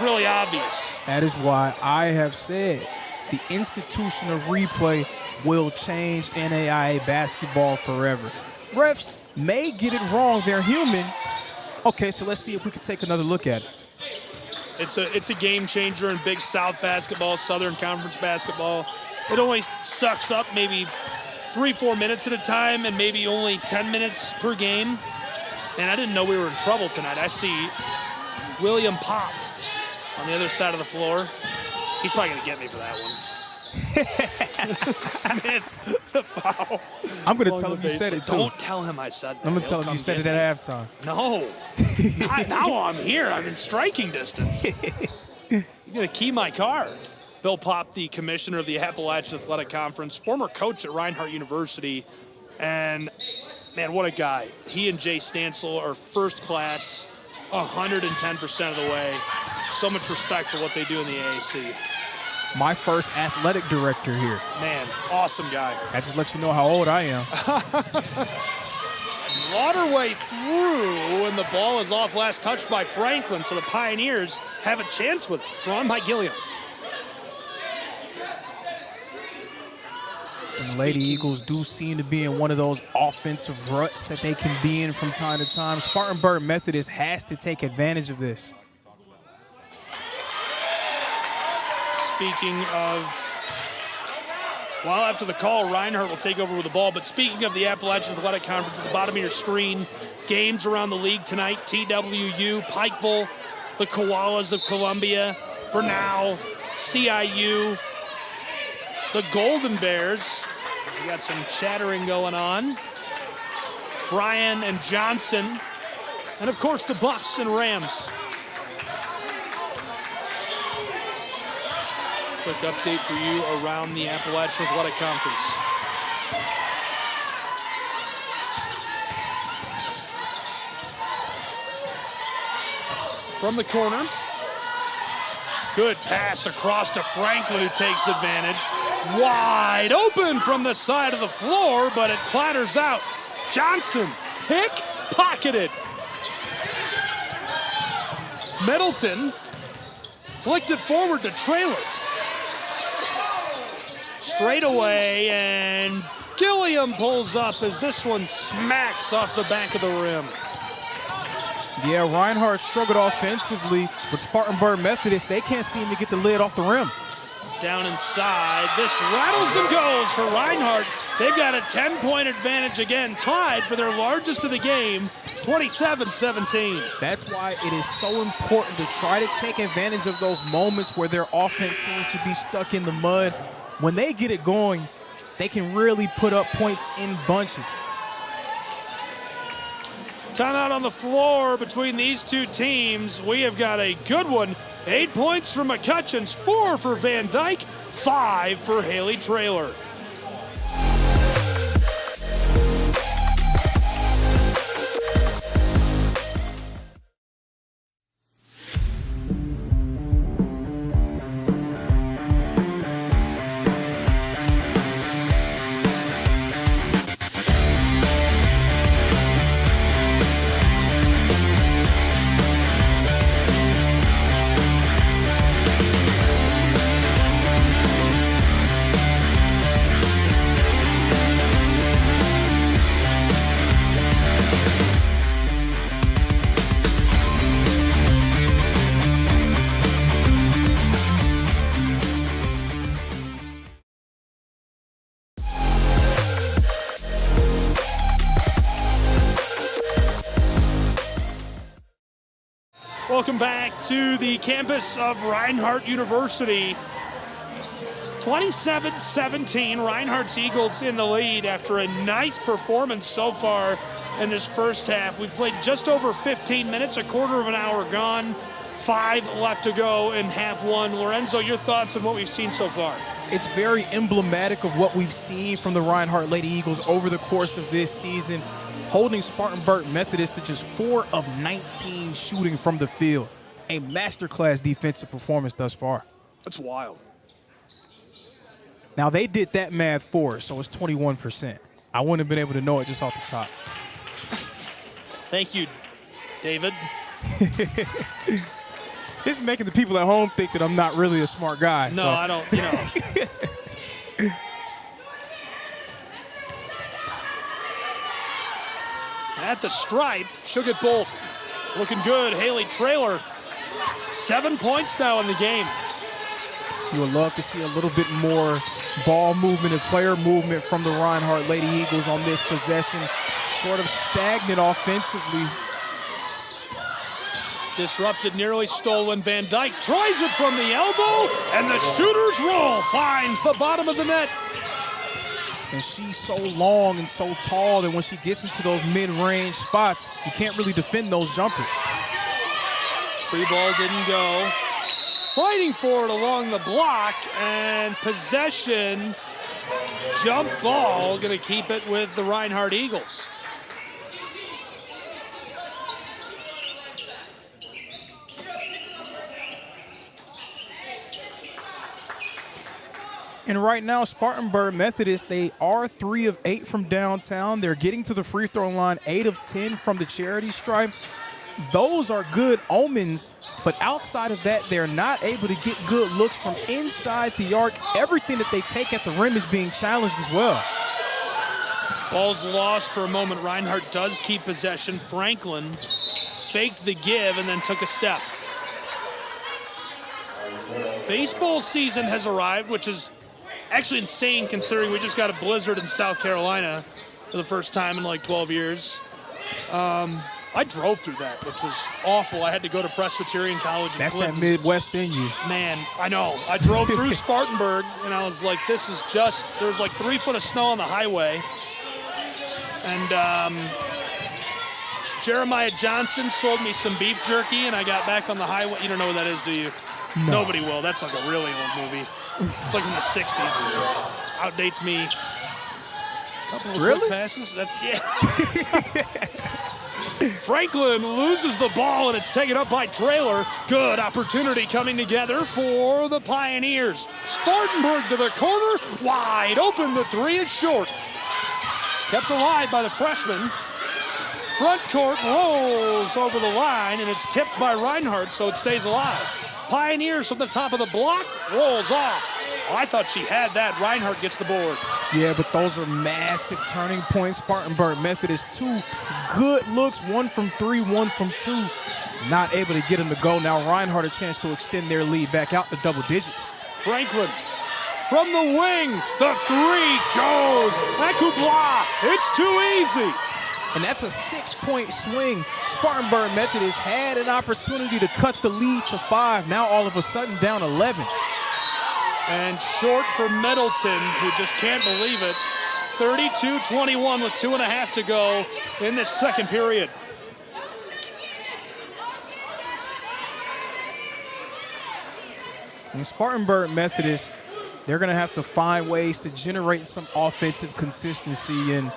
really obvious. That is why I have said the institution of replay will change NAIA basketball forever. Refs may get it wrong. They're human. Okay, so let's see if we can take another look at it. It's a game changer in Big South basketball, Southern Conference basketball. It only sucks up maybe 3-4 minutes at a time and maybe only 10 minutes per game. And I didn't know we were in trouble tonight. I see William Pop on the other side of the floor. He's probably going to get me for that one. Smith, the foul. I'm going to tell him you said it, too. Don't tell him I said that. I'm going to tell him you said it at halftime. No. Now I'm here. I'm in striking distance. He's going to key my car. Bill Pop, the commissioner of the Appalachian Athletic Conference, former coach at Reinhardt University, and man, what a guy. He and Jay Stansel are first class, 110% of the way. So much respect for what they do in the AAC. My first athletic director here. Man, awesome guy. That just lets you know how old I am. Waterway through, and the ball is off last touched by Franklin, so the Pioneers have a chance with it. Drawn by Gilliam. And the Lady Eagles do seem to be in one of those offensive ruts that they can be in from time to time. Spartanburg Methodist has to take advantage of this. Speaking of, well, after the call, Reinhardt will take over with the ball. But speaking of the Appalachian Athletic Conference, at the bottom of your screen, games around the league tonight: TWU, Pikeville, the Koalas of Columbia, Bernal, CIU, the Golden Bears. We got some chattering going on. Bryan and Johnson, and of course the Buffs and Rams. Quick update for you around the Appalachian Athletic Conference. From the corner. Good pass across to Franklin, who takes advantage. Wide open from the side of the floor, but it clatters out. Johnson, pick-pocketed. Middleton flicked it forward to Traylor. Straight away, and Gilliam pulls up as this one smacks off the back of the rim. Yeah, Reinhardt struggled offensively with Spartanburg Methodist. They can't seem to get the lid off the rim. Down inside, this rattles and goes for Reinhardt. They've got a 10-point advantage again, tied for their largest of the game, 27-17. That's why it is so important to try to take advantage of those moments where their offense seems to be stuck in the mud. When they get it going, they can really put up points in bunches. Timeout on the floor between these two teams. We have got a good one. 8 points for McCutcheons, 4 for Van Dyke, 5 for Haley Traylor. Welcome back to the campus of Reinhardt University. 27-17, Reinhardt's Eagles in the lead after a nice performance so far in this first half. We played just over 15 minutes, a quarter of an hour gone, 5 left to go in half one. Lorenzo, your thoughts on what we've seen so far? It's very emblematic of what we've seen from the Reinhardt Lady Eagles over the course of this season, holding Spartanburg Methodist to just 4 of 19 shooting from the field. A masterclass defensive performance thus far. That's wild. Now, they did that math for us, so it's 21%. I wouldn't have been able to know it just off the top. Thank you, David. This is making the people at home think that I'm not really a smart guy. No, so. I don't, you know. At the stripe, should get both. Looking good, Haley Traylor. 7 points now in the game. You would love to see a little bit more ball movement and player movement from the Reinhardt Lady Eagles on this possession. Sort of stagnant offensively. Disrupted, nearly stolen. Van Dyke tries it from the elbow, and the shooter's roll finds the bottom of the net. And she's so long and so tall that when she gets into those mid-range spots, you can't really defend those jumpers. Free ball didn't go. Fighting for it along the block, and possession, jump ball, gonna keep it with the Reinhardt Eagles. And right now, Spartanburg Methodist, they are 3 of 8 from downtown. They're getting to the free throw line, 8 of 10 from the charity stripe. Those are good omens, but outside of that, they're not able to get good looks from inside the arc. Everything that they take at the rim is being challenged as well. Ball's lost for a moment. Reinhardt does keep possession. Franklin faked the give and then took a step. Baseball season has arrived, which is actually insane considering we just got a blizzard in South Carolina for the first time in like 12 years. I drove through that, which was awful. I had to go to Presbyterian College in That's Clinton. that Midwest in you. Man, I know. I drove through Spartanburg, and I was like, this is just, there was like 3 foot of snow on the highway. And Jeremiah Johnson sold me some beef jerky, and I got back on the highway. You don't know what that is, do you? No. Nobody will. That's like a really old movie. It's like from the 60s. It outdates me. Couple of quick passes. That's, yeah. Franklin loses the ball, and it's taken up by Traylor. Good opportunity coming together for the Pioneers. Spartanburg to the corner, wide open. The 3 is short. Kept alive by the freshman. Front court rolls over the line, and it's tipped by Reinhardt, so it stays alive. Pioneers from the top of the block, rolls off. Oh, I thought she had that. Reinhardt gets the board. Yeah, but those are massive turning points. Spartanburg Methodist, 2 good looks, 1 from 3, 1 from 2. Not able to get them to go. Now Reinhardt a chance to extend their lead back out to double digits. Franklin from the wing, the 3 goes. Ekubla, it's too easy. And that's a 6-point swing. Spartanburg Methodist had an opportunity to cut the lead to 5. Now all of a sudden down 11. And short for Middleton, who just can't believe it. 32-21 with 2.5 to go in this second period. And Spartanburg Methodist, they're going to have to find ways to generate some offensive consistency, and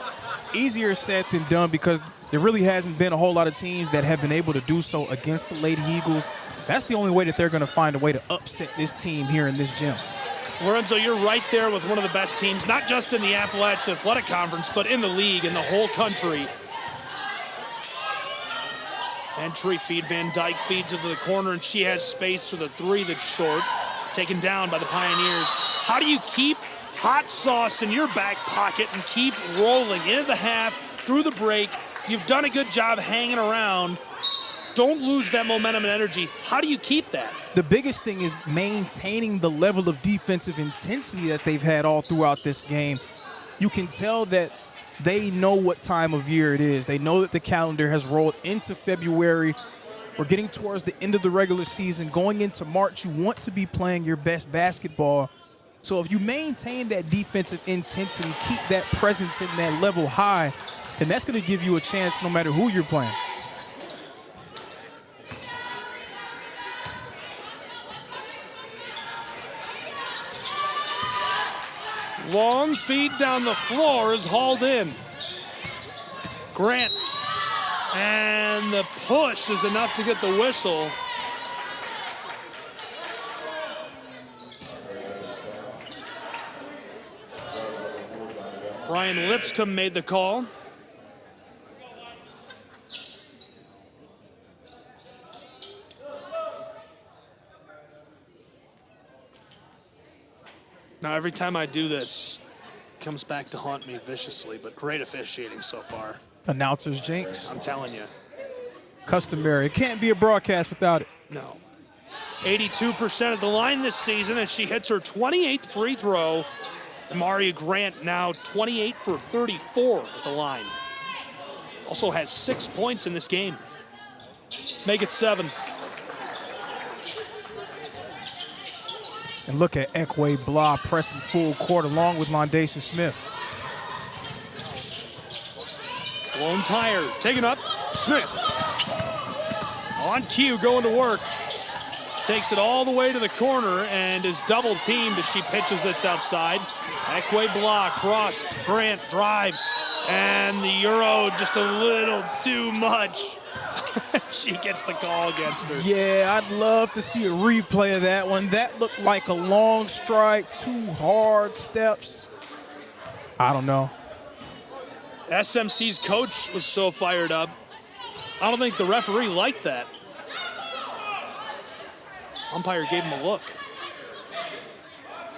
easier said than done because there really hasn't been a whole lot of teams that have been able to do so against the Lady Eagles. That's the only way that they're going to find a way to upset this team here in this gym. Lorenzo, you're right there with one of the best teams, not just in the Appalachian Athletic Conference, but in the league, in the whole country. Entry feed, Van Dyke feeds into the corner, and she has space for the three that's short. Taken down by the Pioneers. How do you keep hot sauce in your back pocket and keep rolling into the half, through the break? You've done a good job hanging around. Don't lose that momentum and energy. How do you keep that? The biggest thing is maintaining the level of defensive intensity that they've had all throughout this game. You can tell that they know what time of year it is. They know that the calendar has rolled into February. We're getting towards the end of the regular season. Going into March, you want to be playing your best basketball. So if you maintain that defensive intensity, keep that presence in that level high, then that's going to give you a chance no matter who you're playing. Long feed down the floor is hauled in. Grant. And the push is enough to get the whistle. Brian Lipscomb made the call. Now, every time I do this, it comes back to haunt me viciously, but great officiating so far. Announcer's jinx. I'm telling you. Customary. It can't be a broadcast without it. No. 82% of the line this season as she hits her 28th free throw. Amaria Grant now 28 for 34 at the line. Also has 6 points in this game. Make it 7. And look at Ekwe Blah pressing full court along with Mondacia Smith. Lone tire, taken up, Smith. On cue, going to work. Takes it all the way to the corner and is double teamed as she pitches this outside. Ekwe Blah cross, Grant drives, and the Euro just a little too much. She gets the call against her. Yeah, I'd love to see a replay of that one. That looked like a long strike, 2 hard steps. I don't know. SMC's coach was so fired up. I don't think the referee liked that. Umpire gave him a look.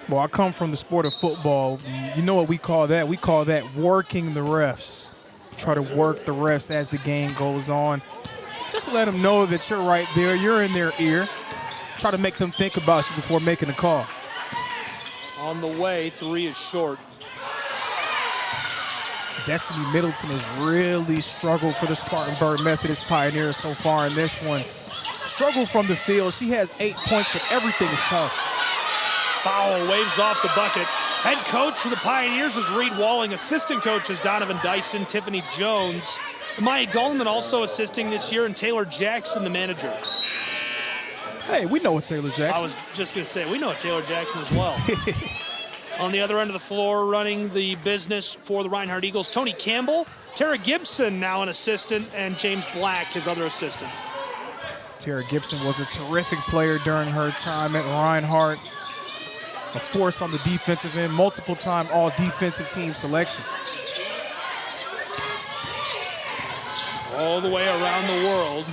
Well, I come from the sport of football. You know what we call that? We call that working the refs. Try to work the refs as the game goes on. Just let them know that you're right there. You're in their ear. Try to make them think about you before making a call. On the way, 3 is short. Destiny Middleton has really struggled for the Spartanburg Methodist Pioneers so far in this one. Struggled from the field. She has 8 points, but everything is tough. Foul, waves off the bucket. Head coach for the Pioneers is Reed Walling. Assistant coach is Donovan Dyson, Tiffany Jones. Maya Goldman also assisting this year, and Taylor Jackson, the manager. Hey, we know what Taylor Jackson. I was just going to say, we know Taylor Jackson as well. On the other end of the floor, running the business for the Reinhardt Eagles, Tony Campbell. Tara Gibson, now an assistant, and James Black, his other assistant. Tara Gibson was a terrific player during her time at Reinhardt. A force on the defensive end, multiple-time all-defensive team selection. All the way around the world.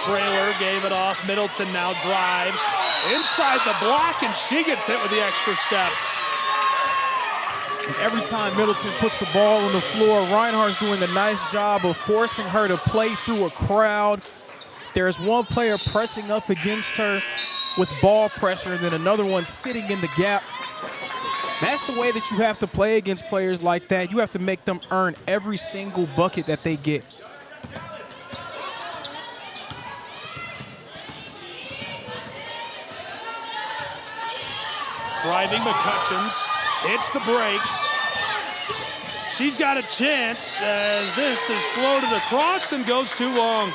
Trailer gave it off. Middleton now drives inside the block, and she gets hit with the extra steps. And every time Middleton puts the ball on the floor, Reinhardt's doing a nice job of forcing her to play through a crowd. There's one player pressing up against her with ball pressure, and then another one sitting in the gap. That's the way that you have to play against players like that. You have to make them earn every single bucket that they get. Driving McCutcheons, hits the brakes. She's got a chance as this is floated across and goes too long.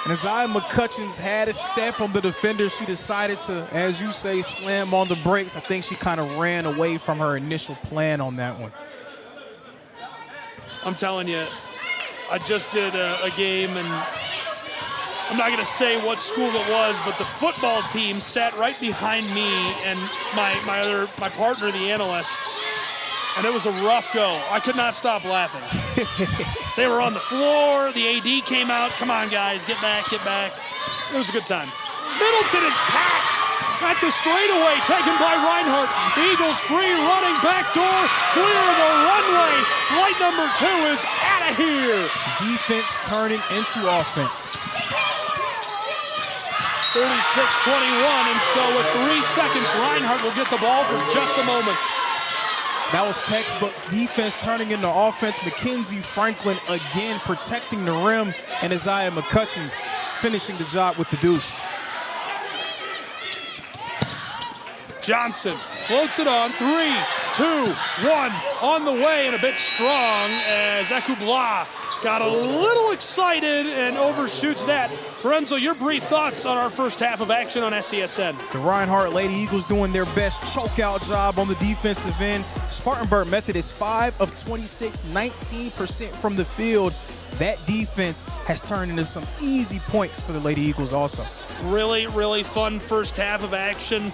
And Isaiah McCutcheons had a step on the defender. She decided to, as you say, slam on the brakes. I think she kind of ran away from her initial plan on that one. I'm telling you, I just did a game, and I'm not going to say what school it was, but the football team sat right behind me and my partner, the analyst, and it was a rough go. I could not stop laughing. They were on the floor. The AD came out. Come on, guys, get back, get back. It was a good time. Middleton is packed at the straightaway, taken by Reinhardt. The Eagles free, running back door, clear the runway. Flight number 2 is out of here. Defense turning into offense. 36-21, and so with 3 seconds, Reinhardt will get the ball for just a moment. That was textbook defense turning into offense. Mackenzie Franklin again protecting the rim, and Isaiah McCutcheons finishing the job with the deuce. Johnson floats it on. 3, 2, 1 on the way, and a bit strong as Ekubla got a little excited and overshoots that. Lorenzo, your brief thoughts on our first half of action on SCSN. The Reinhardt Lady Eagles doing their best chokeout job on the defensive end. Spartanburg Methodist 5 of 26, 19% from the field. That defense has turned into some easy points for the Lady Eagles also. Really, really fun first half of action.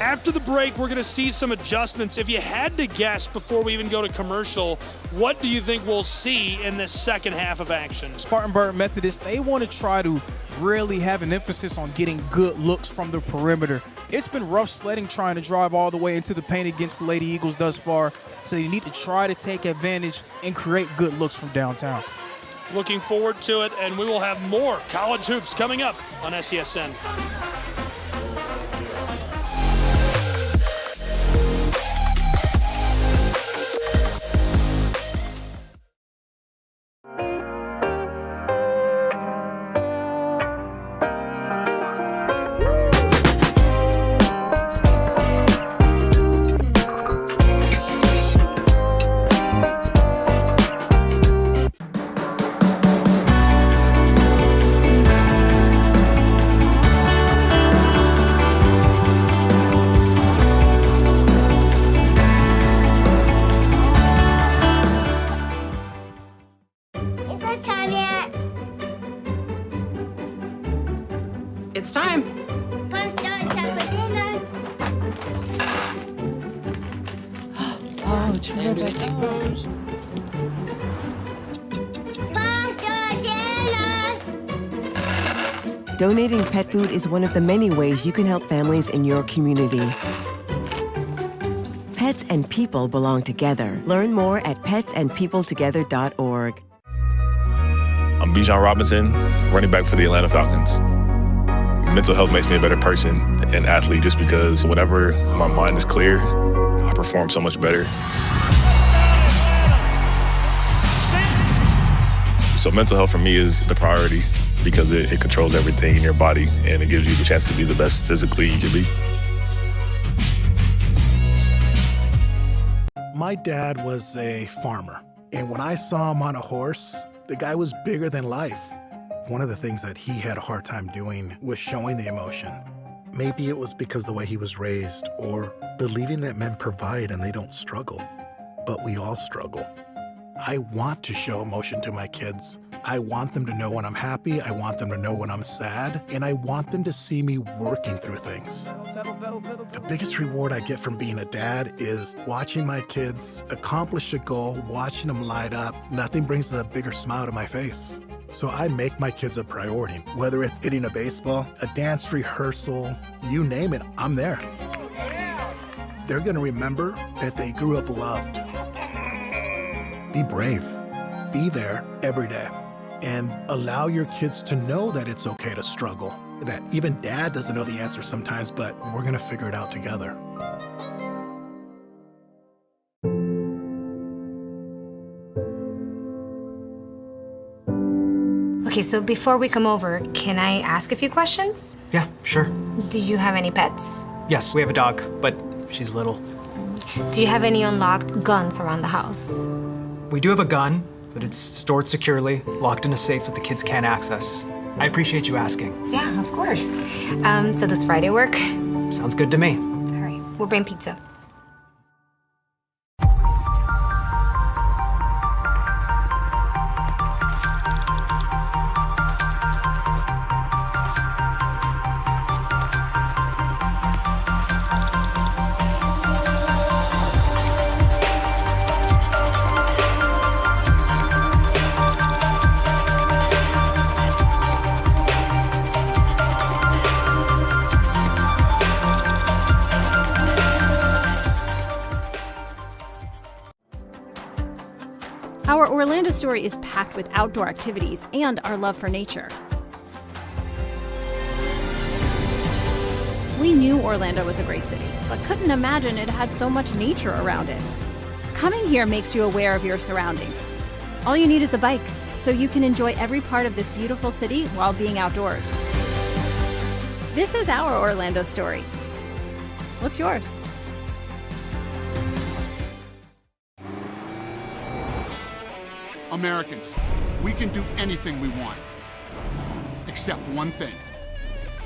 After the break, we're going to see some adjustments. If you had to guess before we even go to commercial, what do you think we'll see in this second half of action? Spartanburg Methodist, they want to try to really have an emphasis on getting good looks from the perimeter. It's been rough sledding trying to drive all the way into the paint against the Lady Eagles thus far, so you need to try to take advantage and create good looks from downtown. Looking forward to it, and we will have more college hoops coming up on SCSN. It's time. Oh, terrific. Donating pet food is one of the many ways you can help families in your community. Pets and people belong together. Learn more at petsandpeopletogether.org. I'm Bijan Robinson, running back for the Atlanta Falcons. Mental health makes me a better person and athlete just because whenever my mind is clear, I perform so much better. So mental health for me is the priority because it controls everything in your body and it gives you the chance to be the best physically you can be. My dad was a farmer, and when I saw him on a horse, the guy was bigger than life. One of the things that he had a hard time doing was showing the emotion. Maybe it was because the way he was raised or believing that men provide and they don't struggle. But we all struggle. I want to show emotion to my kids. I want them to know when I'm happy, I want them to know when I'm sad, and I want them to see me working through things. The biggest reward I get from being a dad is watching my kids accomplish a goal, watching them light up. Nothing brings a bigger smile to my face. So I make my kids a priority. Whether it's hitting a baseball, a dance rehearsal, you name it, I'm there. They're gonna remember that they grew up loved. Be brave. Be there every day. And allow your kids to know that it's okay to struggle. That even dad doesn't know the answer sometimes, but we're gonna figure it out together. Okay, so before we come over, can I ask a few questions? Yeah, sure. Do you have any pets? Yes, we have a dog, but she's little. Do you have any unlocked guns around the house? We do have a gun, but it's stored securely, locked in a safe that the kids can't access. I appreciate you asking. Yeah, of course. So does Friday work? Sounds good to me. All right, we'll bring pizza. Our Orlando story is packed with outdoor activities and our love for nature. We knew Orlando was a great city, but couldn't imagine it had so much nature around it. Coming here makes you aware of your surroundings. All you need is a bike, so you can enjoy every part of this beautiful city while being outdoors. This is our Orlando story. What's yours? Americans, we can do anything we want, except one thing.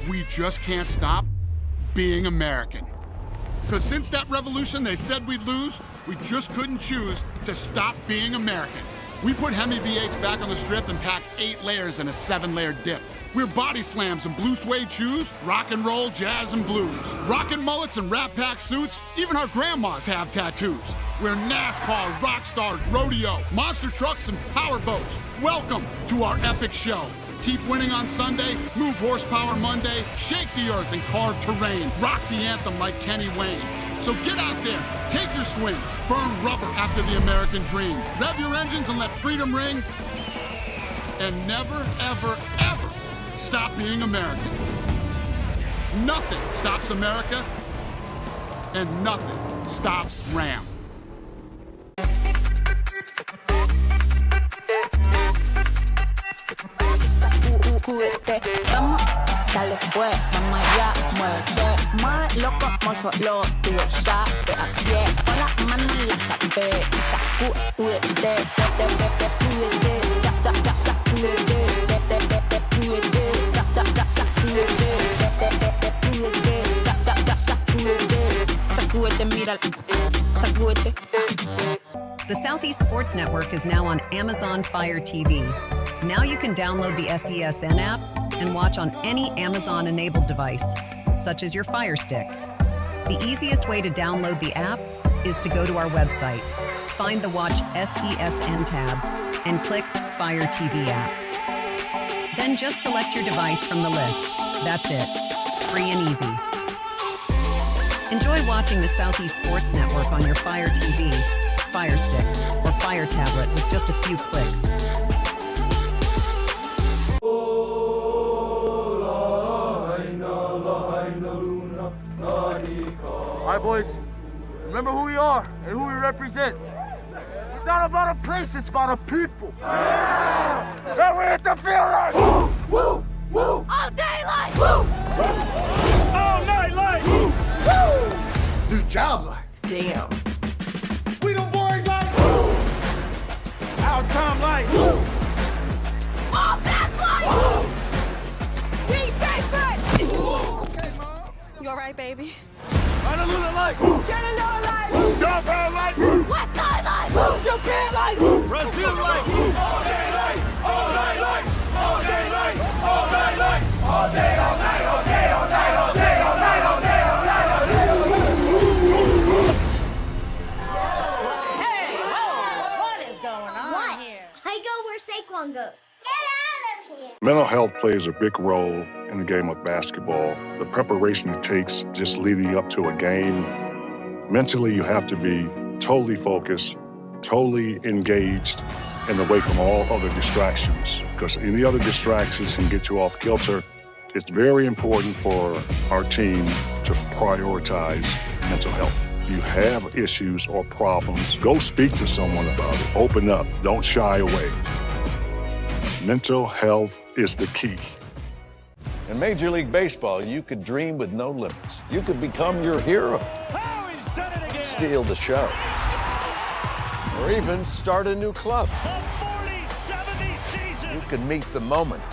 We just can't stop being American. Because since that revolution they said we'd lose, we just couldn't choose to stop being American. We put Hemi V8s back on the strip and packed 8 layers in a 7-layer dip. We're body slams and blue suede shoes, rock and roll, jazz and blues. Rockin' mullets and Rat Pack suits, even our grandmas have tattoos. We're NASCAR, rock stars, rodeo, monster trucks, and power boats. Welcome to our epic show. Keep winning on Sunday, move horsepower Monday, shake the earth and carve terrain, rock the anthem like Kenny Wayne. So get out there, take your swings, burn rubber after the American dream. Rev your engines and let freedom ring. And never, ever, ever stop being American. Nothing stops America, and nothing stops Ram. Vamos, dale pues, vamos allá, muévete más loco, como solo tú lo sabes. Así es, con las manos en la cabeza, sacúdete, sacúdete, mira, sacúdete. The Southeast Sports Network is now on Amazon Fire TV. Now you can download the SESN app and watch on any Amazon-enabled device, such as your Fire Stick. The easiest way to download the app is to go to our website, find the Watch SESN tab, and click Fire TV app. Then just select your device from the list. That's it. Free and easy. Enjoy watching the Southeast Sports Network on your Fire TV, Fire Stick, or Fire tablet with just a few clicks. All right, boys, remember who we are and who we represent. It's not about a place, it's about a people. Yeah! And we hit the field like woo, woo, woo. All day like woo, all night like woo, woo. New job like damn. We the boys like woo. Our time like woo. All that's like woo. We favorite. Okay, Mom. You all right, baby? Honolulu like Chattanooga like Downtown like West Side like Japan like Brazil like all day like, all night like, all day like, all night like, all day, all night, all day, all night, all day, all night, all day, all night, all day. Hey, whoa, what is going on here? I go where Saquon goes. Get out of here! Mental health plays a big role in the game of basketball. The preparation it takes just leading up to a game. Mentally, you have to be totally focused, totally engaged, and away from all other distractions, because any other distractions can get you off kilter. It's very important for our team to prioritize mental health. You have issues or problems, go speak to someone about it. Open up, don't shy away. Mental health is the key. In Major League Baseball, you could dream with no limits. You could become your hero. Oh, he's done it again. Steal the show. Or even start a new club. The 40-70 season. You can meet the moment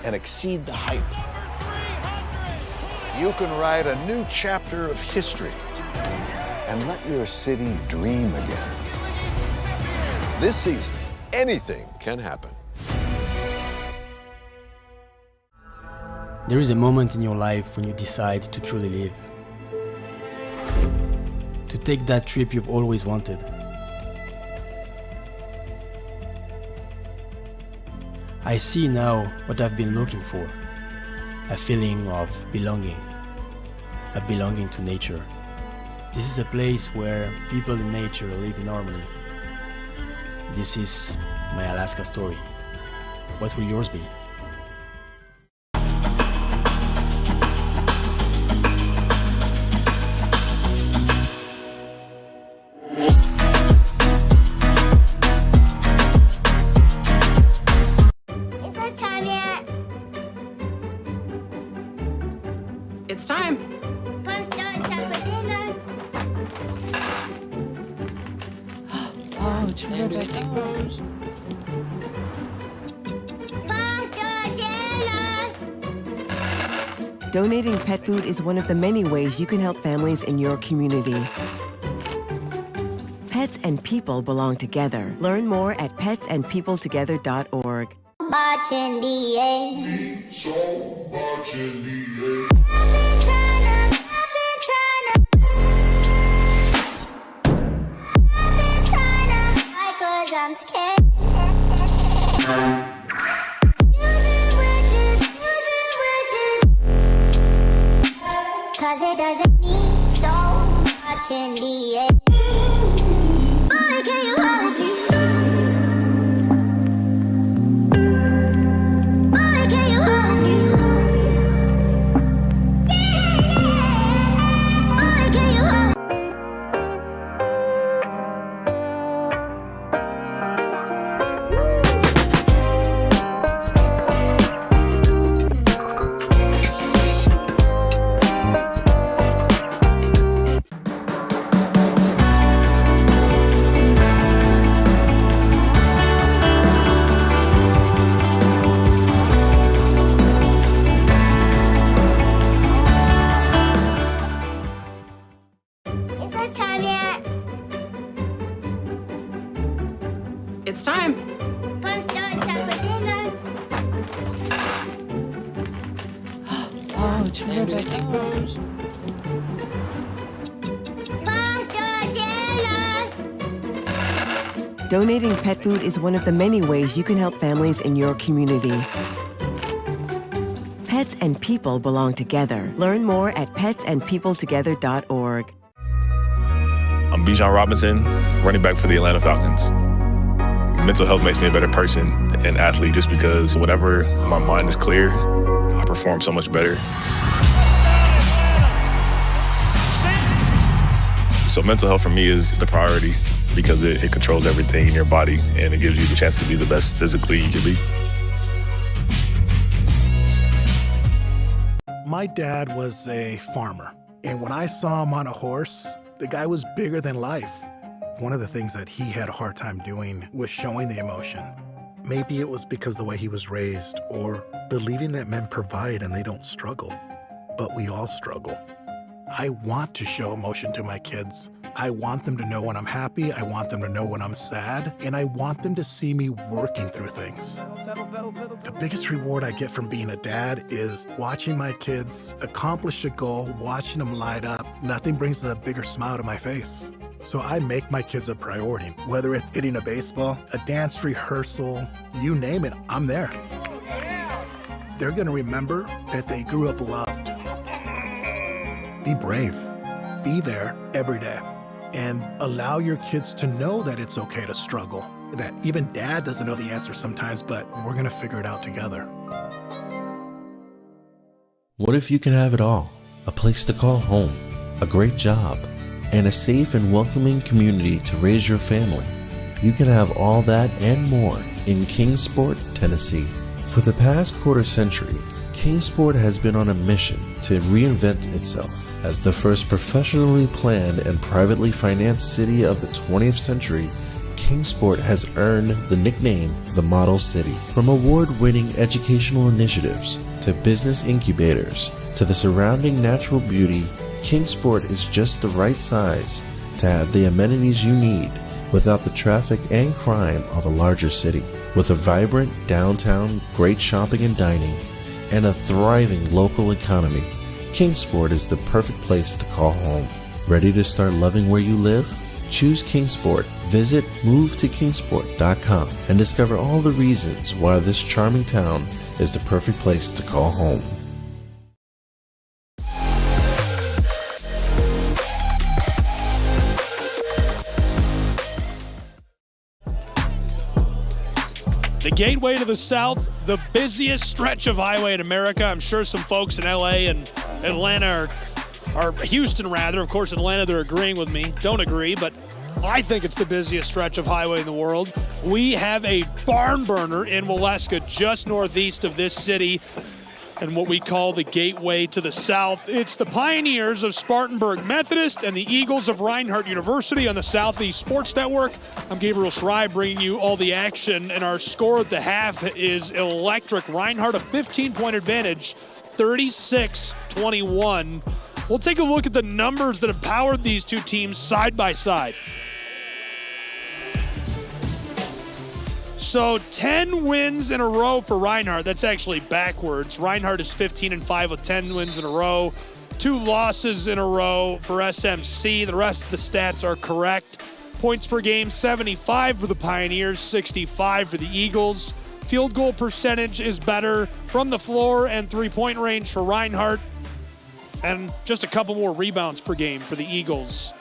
and exceed the hype. You can write a new chapter of history and let your city dream again. This season, anything can happen. There is a moment in your life when you decide to truly live. To take that trip you've always wanted. I see now what I've been looking for. A feeling of belonging. A belonging to nature. This is a place where people and nature live in harmony. This is my Alaska story. What will yours be? It's time. Oh, terrific. Donating pet food is one of the many ways you can help families in your community. Pets and people belong together. Learn more at petsandpeopletogether.org. Much in the air. So much in the air. I'm scared. Cause it doesn't mean so much in the air. Boy, can you hold me? Boy, can you hold me? Boy, can you hold me? It's time. Oh, terrific. Donating pet food is one of the many ways you can help families in your community. Pets and people belong together. Learn more at petsandpeopletogether.org. I'm Bijan Robinson, running back for the Atlanta Falcons. Mental health makes me a better person and athlete just because whenever my mind is clear, I perform so much better. So mental health for me is the priority because it controls everything in your body and it gives you the chance to be the best physically you can be. My dad was a farmer, and when I saw him on a horse, the guy was bigger than life. One of the things that he had a hard time doing was showing the emotion. Maybe it was because the way he was raised or believing that men provide and they don't struggle. But we all struggle. I want to show emotion to my kids. I want them to know when I'm happy. I want them to know when I'm sad. And I want them to see me working through things. The biggest reward I get from being a dad is watching my kids accomplish a goal, watching them light up. Nothing brings a bigger smile to my face. So I make my kids a priority. Whether it's hitting a baseball, a dance rehearsal, you name it, I'm there. They're gonna remember that they grew up loved. Be brave. Be there every day. And allow your kids to know that it's okay to struggle. That even dad doesn't know the answer sometimes, but we're gonna figure it out together. What if you can have it all? A place to call home, a great job, and a safe and welcoming community to raise your family. You can have all that and more in Kingsport, Tennessee. For the past quarter century, Kingsport has been on a mission to reinvent itself. As the first professionally planned and privately financed city of the 20th century, Kingsport has earned the nickname the Model City. From award-winning educational initiatives to business incubators to the surrounding natural beauty, Kingsport is just the right size to have the amenities you need without the traffic and crime of a larger city. With a vibrant downtown, great shopping and dining, and a thriving local economy, Kingsport is the perfect place to call home. Ready to start loving where you live? Choose Kingsport. Visit movetokingsport.com and discover all the reasons why this charming town is the perfect place to call home. The gateway to the south, the busiest stretch of highway in America. I'm sure some folks in LA and Atlanta or Houston rather. Of course, Atlanta, they're agreeing with me. Don't agree, but I think it's the busiest stretch of highway in the world. We have a barn burner in Waleska, just northeast of this city, and what we call the gateway to the south. It's the Pioneers of Spartanburg Methodist and the Eagles of Reinhardt University on the Southeast Sports Network. I'm Gabriel Schrei bringing you all the action, and our score at the half is electric. Reinhardt a 15-point advantage, 36-21. We'll take a look at the numbers that have powered these two teams side by side. So 10 wins in a row for Reinhardt. That's actually backwards. Reinhardt is 15-5 with 10 wins in a row. 2 losses in a row for SMC. The rest of the stats are correct. Points per game, 75 for the Pioneers, 65 for the Eagles. Field goal percentage is better from the floor and three-point range for Reinhardt. And just a couple more rebounds per game for the Eagles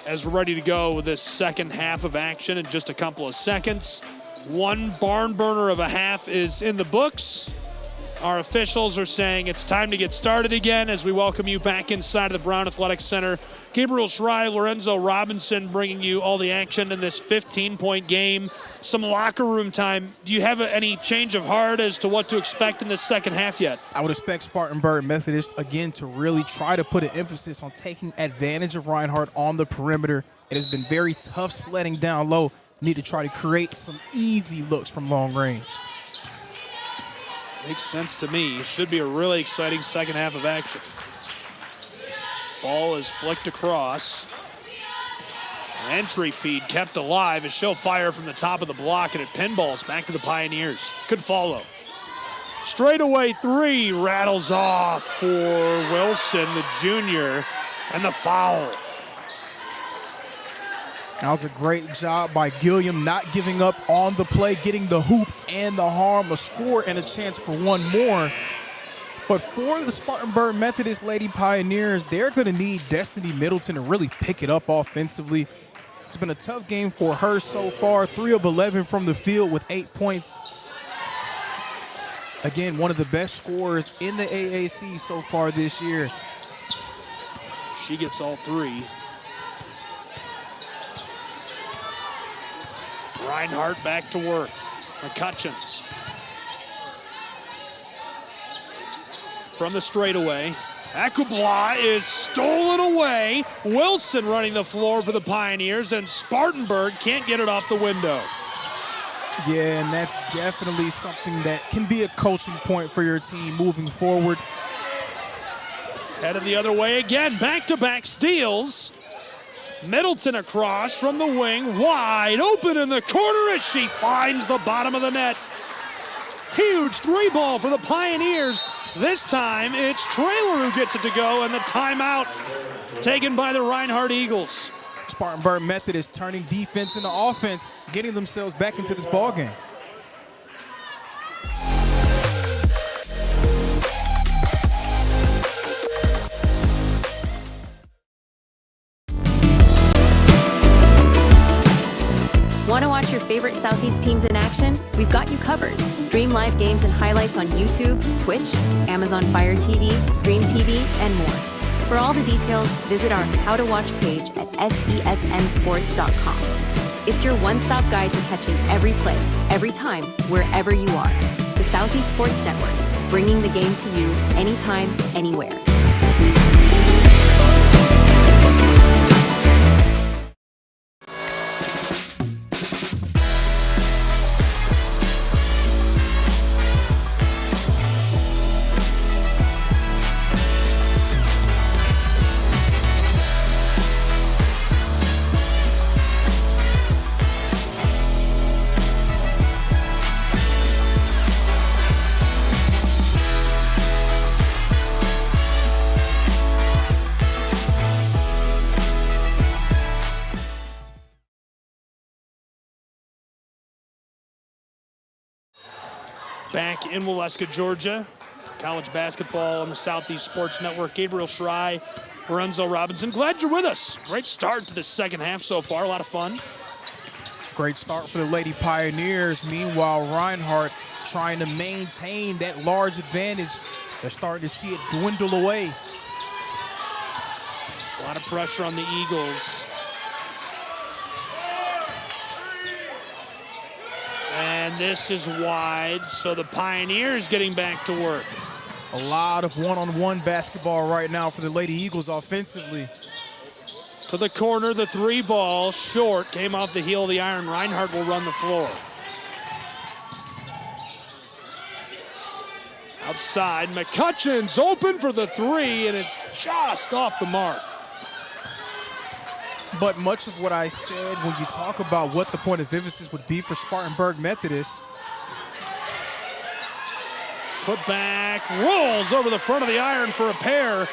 as we're ready to go with this second half of action in just a couple of seconds. One barn burner of a half is in the books. Our officials are saying it's time to get started again as we welcome you back inside of the Brown Athletic Center. Gabriel Schrei, Lorenzo Robinson bringing you all the action in this 15-point game. Some locker room time. Do you have any change of heart as to what to expect in this second half yet? I would expect Spartanburg Methodist, again, to really try to put an emphasis on taking advantage of Reinhardt on the perimeter. It has been very tough sledding down low. Need to try to create some easy looks from long range. Makes sense to me. Should be a really exciting second half of action. Ball is flicked across. Entry feed kept alive as she'll fire from the top of the block, and it pinballs back to the Pioneers. Good follow. Straightaway three rattles off for Wilson, the junior, and the foul. That was a great job by Gilliam, not giving up on the play, getting the hoop and the harm, a score and a chance for one more. But for the Spartanburg Methodist Lady Pioneers, they're going to need Destiny Middleton to really pick it up offensively. It's been a tough game for her so far, 3 of 11 from the field with 8 points. Again, one of the best scorers in the AAC so far this year. She gets all 3. Reinhardt back to work. McCutcheons. From the straightaway. Akubla is stolen away. Wilson running the floor for the Pioneers, and Spartanburg can't get it off the window. Yeah, and that's definitely something that can be a coaching point for your team moving forward. Headed the other way again. Back-to-back steals. Middleton across from the wing, wide open in the corner as she finds the bottom of the net. Huge 3-ball for the Pioneers. This time it's Traylor who gets it to go, and the timeout taken by the Reinhardt Eagles. Spartanburg Methodist turning defense into offense, getting themselves back into this ballgame. Want to watch your favorite Southeast teams in action? We've got you covered. Stream live games and highlights on YouTube, Twitch, Amazon Fire TV, Stream TV, and more. For all the details, visit our How to Watch page at sesnsports.com. It's your one-stop guide to catching every play, every time, wherever you are. The Southeast Sports Network. bringing the game to you anytime, anywhere. Back in Waleska, Georgia. College basketball on the Southeast Sports Network. Gabriel Schrei, Lorenzo Robinson. Glad you're with us. Great start to the second half so far. A lot of fun. Great start for the Lady Pioneers. Meanwhile, Reinhardt trying to maintain that large advantage. They're starting to see it dwindle away. A lot of pressure on the Eagles. And this is wide, so the Pioneers getting back to work. A lot of one-on-one basketball right now for the Lady Eagles offensively. To the corner, the three ball, short, came off the heel of the iron. Reinhardt will run the floor. Outside, McCutcheon's open for the three, and it's just off the mark. But much of what I said when you talk about what the point of emphasis would be for Spartanburg Methodist. Put back, rolls over the front of the iron for a pair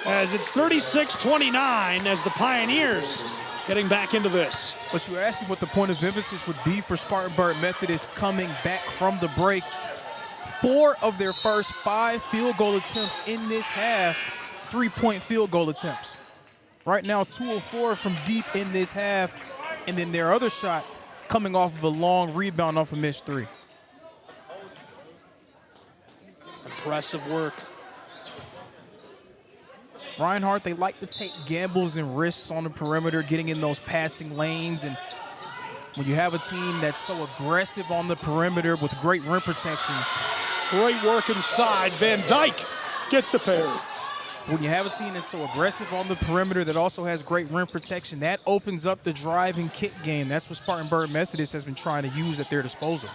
as it's 36-29 as the Pioneers getting back into this. But you asked me what the point of emphasis would be for Spartanburg Methodist coming back from the break. 4 of their first 5 field goal attempts in this half, 3-point field goal attempts. Right now, 2 of 4 from deep in this half, and then their other shot coming off of a long rebound off a missed 3. Impressive work. Reinhardt, they like to take gambles and risks on the perimeter, getting in those passing lanes, and when you have a team that's so aggressive on the perimeter with great rim protection. Great work inside. Van Dyke gets a pair. When you have a team that's so aggressive on the perimeter that also has great rim protection, that opens up the drive and kick game. That's what Spartanburg Methodist has been trying to use at their disposal.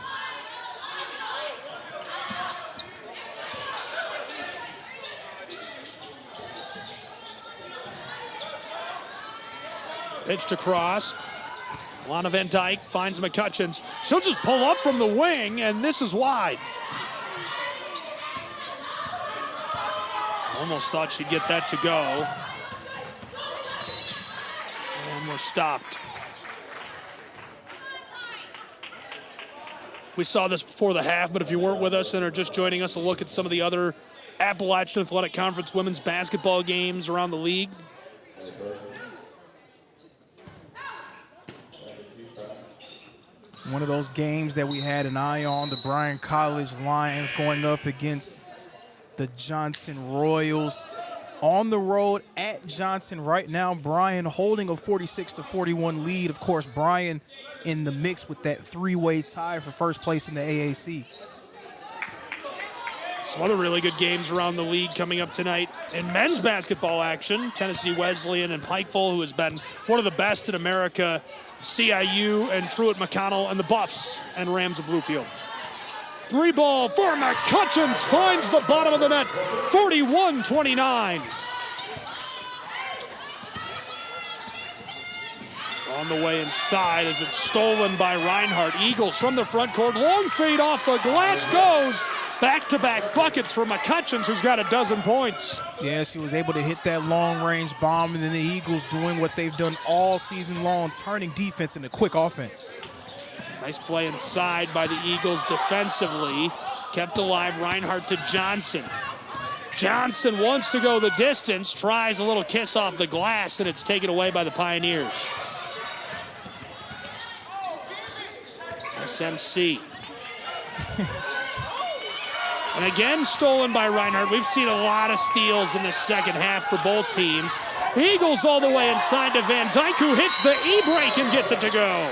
Pitched across. Lana Van Dyke finds McCutcheons. She'll just pull up from the wing, and this is wide. Almost thought she'd get that to go. And we're stopped. We saw this before the half, but if you weren't with us and are just joining us, a look at some of the other Appalachian Athletic Conference women's basketball games around the league. One of those games that we had an eye on, the Bryan College Lions going up against the Johnson Royals. On the road at Johnson right now, Bryan holding a 46-41 lead. Of course, Bryan in the mix with that 3-way tie for first place in the AAC. Some other really good games around the league coming up tonight. In men's basketball action, Tennessee Wesleyan and Pikeville, who has been one of the best in America, CIU and Truett McConnell and the Buffs and Rams of Bluefield. 3 ball for McCutcheons, finds the bottom of the net, 41-29. On the way inside as it's stolen by Reinhardt. Eagles from the front court, long fade off the glass goes. Back-to-back buckets for McCutcheons, who's got 12 points. Yeah, she was able to hit that long-range bomb, and then the Eagles doing what they've done all season long, turning defense into quick offense. Nice play inside by the Eagles defensively. Kept alive, Reinhardt to Johnson. Johnson wants to go the distance, tries a little kiss off the glass, and it's taken away by the Pioneers. SMC. And again, stolen by Reinhardt. We've seen a lot of steals in the second half for both teams. The Eagles all the way inside to Van Dyke, who hits the E-break and gets it to go.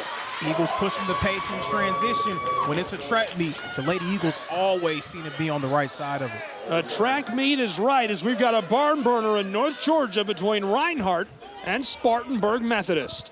Eagles pushing the pace in transition. When it's a track meet, the Lady Eagles always seem to be on the right side of it. A track meet is right, as we've got a barn burner in North Georgia between Reinhardt and Spartanburg Methodist.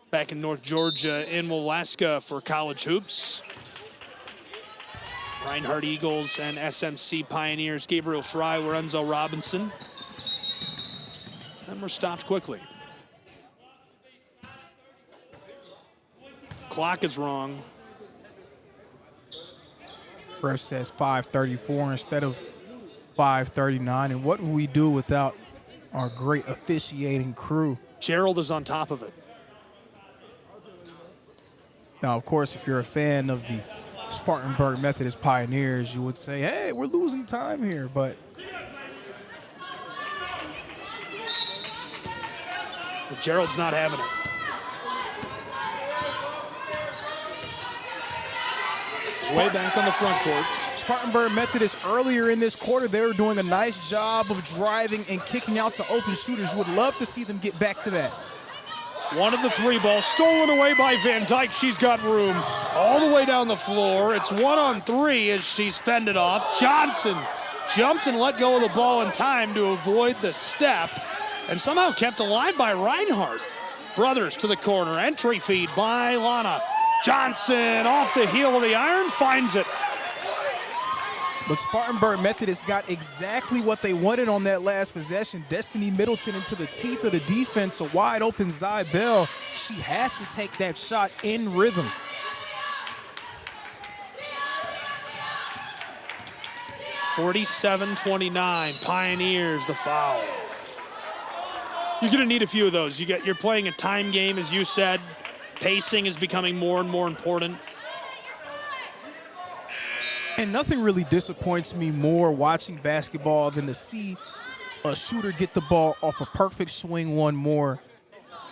Back in North Georgia in Waleska for college hoops. Reinhardt Eagles and SMC Pioneers, Gabriel Schrei, Lorenzo Robinson. And we're stopped quickly. Clock is wrong. Ref says 5:34 instead of 5:39. And what would we do without our great officiating crew? Gerald is on top of it. Now, of course, if you're a fan of the Spartanburg Methodist Pioneers, you would say, hey, we're losing time here, but Gerald's not having it. He's way back on the front court. Spartanburg Methodist, earlier in this quarter, they were doing a nice job of driving and kicking out to open shooters. You would love to see them get back to that. One of the three balls stolen away by Van Dyke. She's got room all the way down the floor. It's 1-on-3 as she's fended off. Johnson jumped and let go of the ball in time to avoid the step and somehow kept alive by Reinhardt. Brothers to the corner. Entry feed by Lana. Johnson off the heel of the iron, finds it. But Spartanburg Methodist got exactly what they wanted on that last possession. Destiny Middleton into the teeth of the defense. A wide open Zy Bell. She has to take that shot in rhythm. (47-29), Pioneers the foul. You're going to need a few of those. You're playing a time game, as you said. Pacing is becoming more and more important. And nothing really disappoints me more watching basketball than to see a shooter get the ball off a perfect swing one more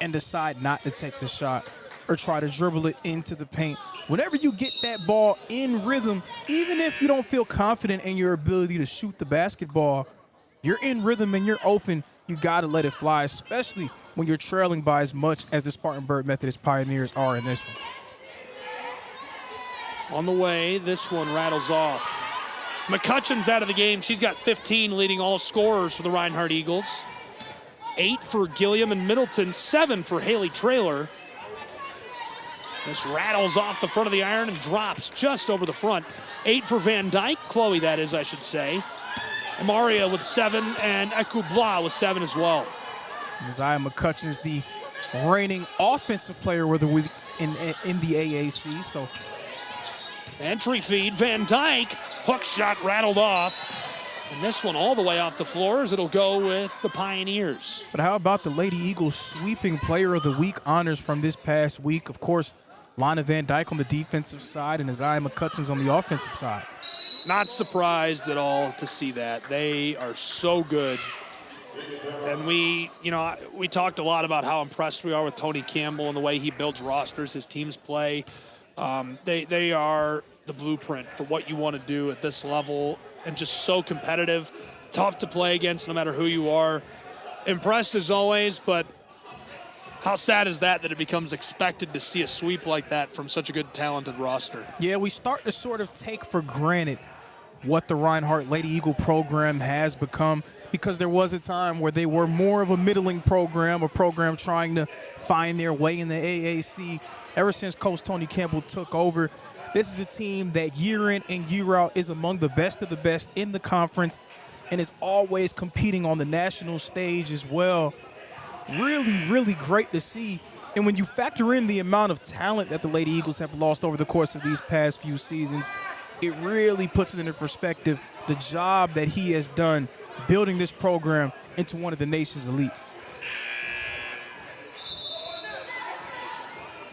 and decide not to take the shot or try to dribble it into the paint. Whenever you get that ball in rhythm, even if you don't feel confident in your ability to shoot the basketball, you're in rhythm and you're open, you got to let it fly, especially when you're trailing by as much as the Spartanburg Methodist Pioneers are in this one. On the way, this one rattles off. McCutcheon's out of the game. She's got 15, leading all scorers for the Reinhardt Eagles. 8 for Gilliam and Middleton, 7 for Haley Traylor. This rattles off the front of the iron and drops just over the front. 8 for Van Dyke, Chloe that is, I should say. Amaria with 7 and Ekubla with 7 as well. Isaiah McCutcheon is the reigning offensive player of the week in the AAC, so entry feed, Van Dyke, hook shot rattled off. And this one all the way off the floor as it'll go with the Pioneers. But how about the Lady Eagles sweeping player of the week honors from this past week? Of course, Lana Van Dyke on the defensive side and Isaiah McCutcheon's on the offensive side. Not surprised at all to see that. They are so good. And we talked a lot about how impressed we are with Tony Campbell and the way he builds rosters, his teams play. They are the blueprint for what you want to do at this level and just so competitive, tough to play against no matter who you are. Impressed as always, but how sad is that it becomes expected to see a sweep like that from such a good, talented roster? Yeah, we start to sort of take for granted what the Reinhardt Lady Eagle program has become, because there was a time where they were more of a middling program, a program trying to find their way in the AAC. Ever since Coach Tony Campbell took over, this is a team that year in and year out is among the best of the best in the conference and is always competing on the national stage as well. Really, really great to see. And when you factor in the amount of talent that the Lady Eagles have lost over the course of these past few seasons, it really puts it into perspective the job that he has done building this program into one of the nation's elite.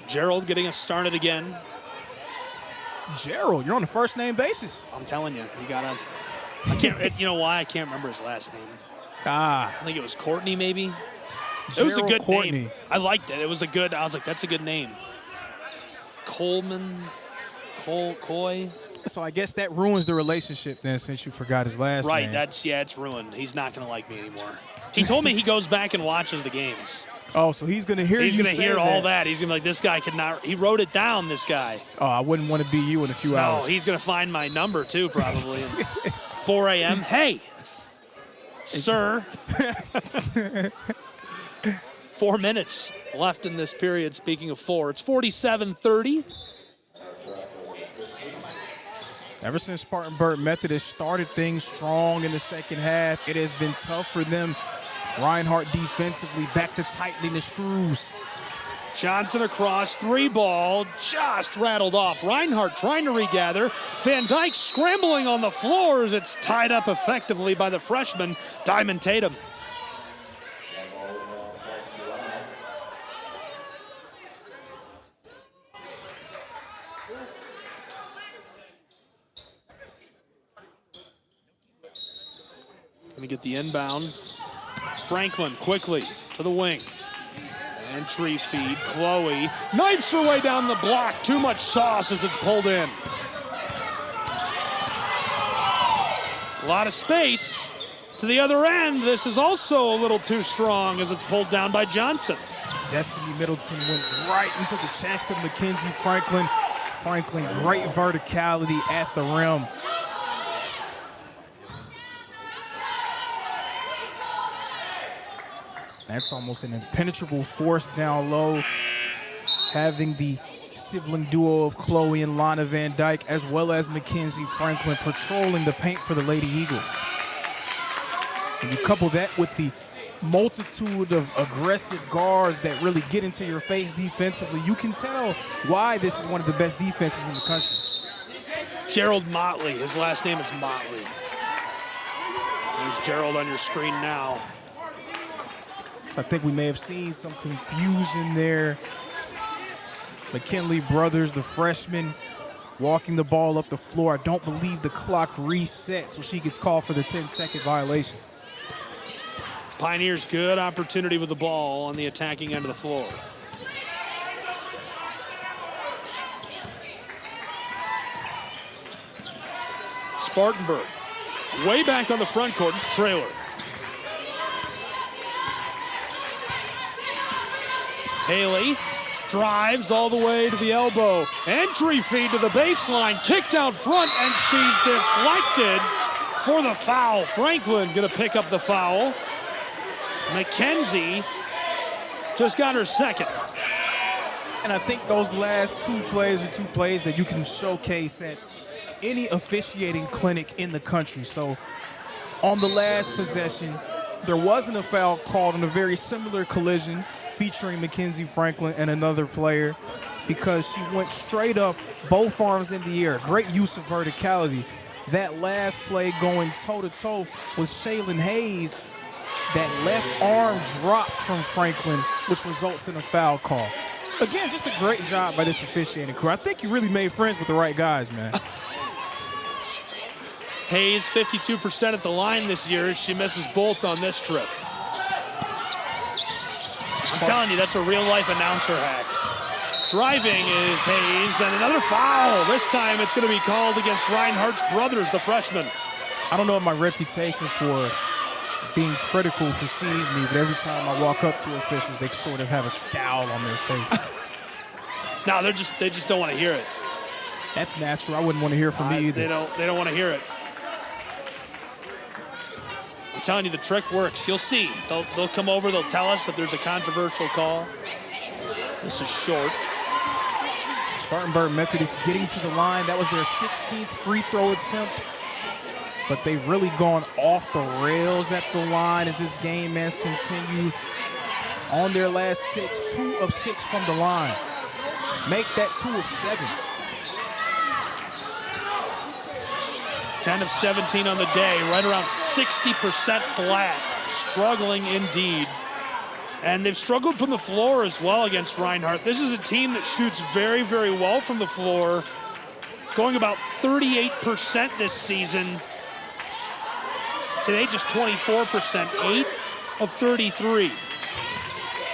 Gerald getting us started again. Gerald, you're on a first name basis. I'm telling you, you gotta. I can't. You know why? I can't remember his last name. I think it was Courtney, maybe. Gerald It was a good Courtney. name. I liked it. It was a good. I was like, that's a good name. Coleman, Coy. So I guess that ruins the relationship then, since you forgot his last name. Right. It's ruined. He's not gonna like me anymore. He told me he goes back and watches the games. Oh, so he's going to hear He's you going to say hear all that. He's going to be like, this guy could not. He wrote it down, this guy. Oh, I wouldn't want to be you in a few hours. No, he's going to find my number, too, probably. 4 a.m. Hey, sir. 4 minutes left in this period, speaking of 4. It's 47-30. Ever since Spartanburg Methodist started things strong in the second half, it has been tough for them. Reinhardt defensively back to tightening the screws. Johnson across, 3 ball, just rattled off. Reinhardt trying to regather. Van Dyke scrambling on the floor as it's tied up effectively by the freshman, Diamond Tatum. Gonna get the inbound. Franklin quickly to the wing. Entry feed, Chloe knifes her way down the block. Too much sauce as it's pulled in. A lot of space to the other end. This is also a little too strong as it's pulled down by Johnson. Destiny Middleton went right into the chest of Mackenzie Franklin. Franklin, great verticality at the rim. That's almost an impenetrable force down low. Having the sibling duo of Chloe and Lana Van Dyke, as well as Mackenzie Franklin, patrolling the paint for the Lady Eagles. And you couple that with the multitude of aggressive guards that really get into your face defensively, you can tell why this is one of the best defenses in the country. Gerald Motley, his last name is Motley. There's Gerald on your screen now. I think we may have seen some confusion there. McKinley Brothers, the freshman, walking the ball up the floor. I don't believe the clock reset, so she gets called for the 10-second violation. Pioneers, good opportunity with the ball on the attacking end of the floor. Spartanburg, way back on the front court, trailer. Haley drives all the way to the elbow. Entry feed to the baseline, kicked out front, and she's deflected for the foul. Franklin gonna pick up the foul. Mackenzie just got her second. And I think those last 2 plays are 2 plays that you can showcase at any officiating clinic in the country. So on the last possession, there wasn't a foul called on a very similar collision featuring Mackenzie Franklin and another player, because she went straight up, both arms in the air. Great use of verticality. That last play going toe-to-toe with Shaylin Hayes, that left arm dropped from Franklin, which results in a foul call. Again, just a great job by this officiating crew. I think you really made friends with the right guys, man. Hayes, 52% at the line this year. She misses both on this trip. I'm telling you, that's a real-life announcer hack. Driving is Hayes, and another foul. This time it's going to be called against Reinhardt's brothers, the freshman. I don't know if my reputation for being critical precedes me, but every time I walk up to officials, they sort of have a scowl on their face. No, they just don't want to hear it. That's natural. I wouldn't want to hear from me either. They don't want to hear it. telling you, the trick works. You'll see. They'll come over. They'll tell us if there's a controversial call. This is short. Spartanburg Methodist getting to the line. That was their 16th free throw attempt. But they've really gone off the rails at the line as this game has continued. On their last 6, 2 of 6 from the line. Make that 2 of 7. 10 of 17 on the day, right around 60% flat. Struggling indeed. And they've struggled from the floor as well against Reinhardt. This is a team that shoots very, very well from the floor, going about 38% this season. Today, just 24%, 8 of 33.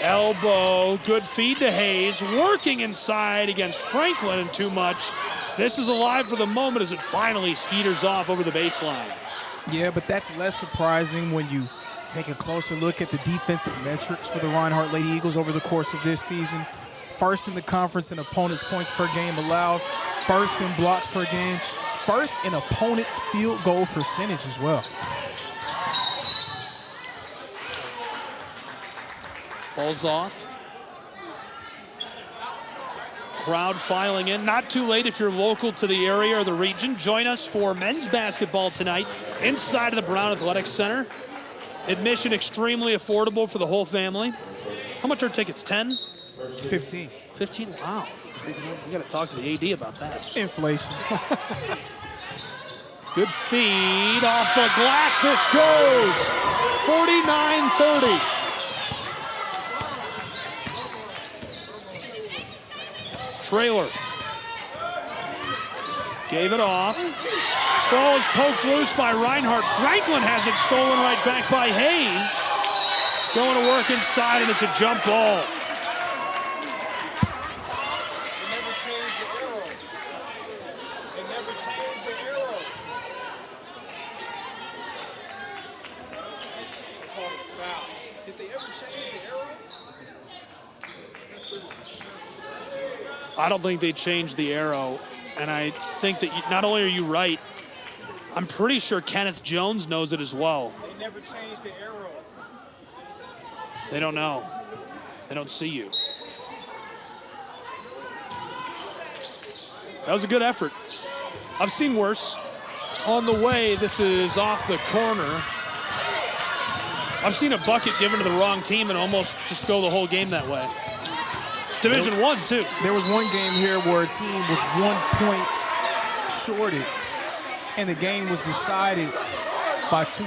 Elbow, good feed to Hayes, working inside against Franklin and too much. This is alive for the moment as it finally skeeters off over the baseline. Yeah, but that's less surprising when you take a closer look at the defensive metrics for the Reinhardt Lady Eagles over the course of this season. First in the conference in opponents' points per game allowed, first in blocks per game, first in opponents' field goal percentage as well. Ball's off. Crowd filing in. Not too late if you're local to the area or the region. Join us for men's basketball tonight inside of the Brown Athletics Center. Admission extremely affordable for the whole family. How much are tickets? 10? 15. 15? Wow. You got to talk to the AD about that. Inflation. Good feed off the glass. This goes 49-30. Trailer gave it off. Ball is poked loose by Reinhardt. Franklin has it stolen right back by Hayes. Going to work inside, and it's a jump ball. They never changed the arrow. They never changed the arrow. Called a foul. Did they ever change the arrow? I don't think they changed the arrow, and I think that not only are you right, I'm pretty sure Kenneth Jones knows it as well. They never changed the arrow. They don't know. They don't see you. That was a good effort. I've seen worse. On the way, this is off the corner. I've seen a bucket given to the wrong team and almost just go the whole game that way. Division I, too. There was one game here where a team was 1 point shorted, and the game was decided by 2.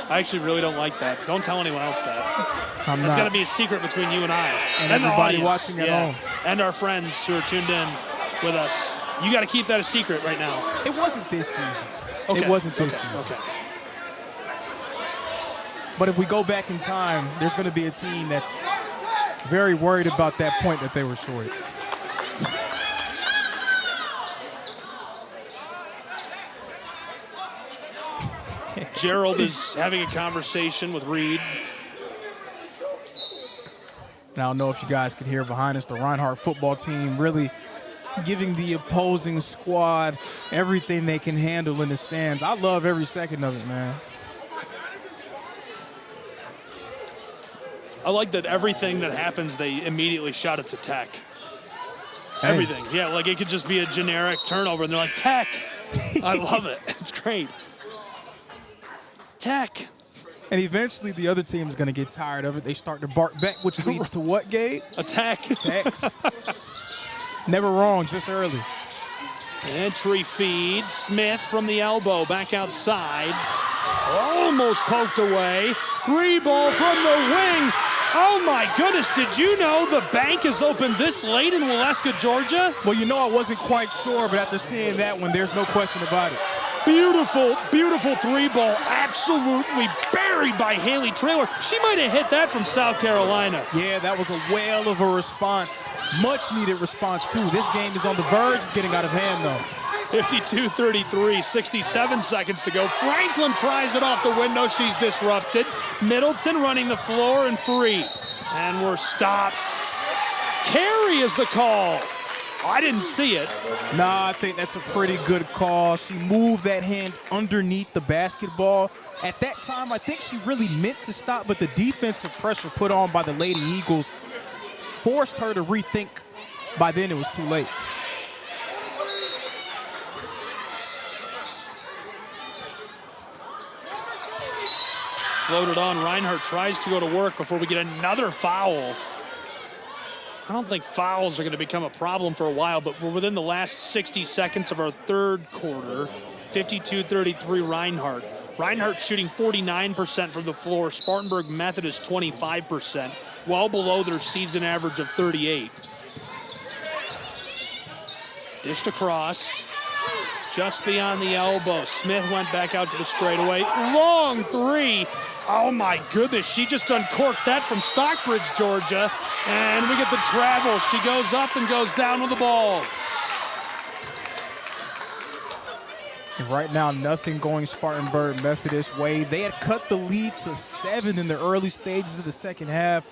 I actually really don't like that. Don't tell anyone else that. That's got to be a secret between you and I. And everybody the audience, watching at home. And our friends who are tuned in with us. You got to keep that a secret right now. It wasn't this season. Okay. It wasn't this season. Okay. But if we go back in time, there's going to be a team that's very worried about that point that they were short. Gerald is having a conversation with Reed. Now, I don't know if you guys can hear behind us, the Reinhardt football team really giving the opposing squad everything they can handle in the stands. I love every second of it, man. I like that everything that happens, they immediately shout it's a tech. Hey. Everything. Yeah, like it could just be a generic turnover, and they're like, tech. I love it. It's great. Tech. And eventually the other team is going to get tired of it. They start to bark back, which leads to what, Gabe? Attack. Attacks. Never wrong, just early. Entry feed. Smith from the elbow, back outside. Almost poked away. 3 ball from the wing. Oh my goodness, did you know the bank is open this late in Waleska, Georgia? Well, you know I wasn't quite sure, but after seeing that one, there's no question about it. Beautiful, beautiful 3 ball. Absolutely buried by Haley Traylor. She might have hit that from South Carolina. Yeah, that was a whale of a response. Much needed response, too. This game is on the verge of getting out of hand, though. 52-33, 67 seconds to go. Franklin tries it off the window. She's disrupted. Middleton running the floor and free. And we're stopped. Carry is the call. I didn't see it. Nah, I think that's a pretty good call. She moved that hand underneath the basketball. At that time, I think she really meant to stop, but the defensive pressure put on by the Lady Eagles forced her to rethink. By then, it was too late. Floated on. Reinhardt tries to go to work before we get another foul. I don't think fouls are going to become a problem for a while, but we're within the last 60 seconds of our third quarter. 52-33 Reinhardt. Reinhardt shooting 49% from the floor. Spartanburg Methodist 25%, well below their season average of 38. Dished across, just beyond the elbow. Smith went back out to the straightaway. Long three. Oh my goodness, she just uncorked that from Stockbridge, Georgia. And we get the travel. She goes up and goes down with the ball. And right now, nothing going Spartanburg Methodist way. They had cut the lead to 7 in the early stages of the second half.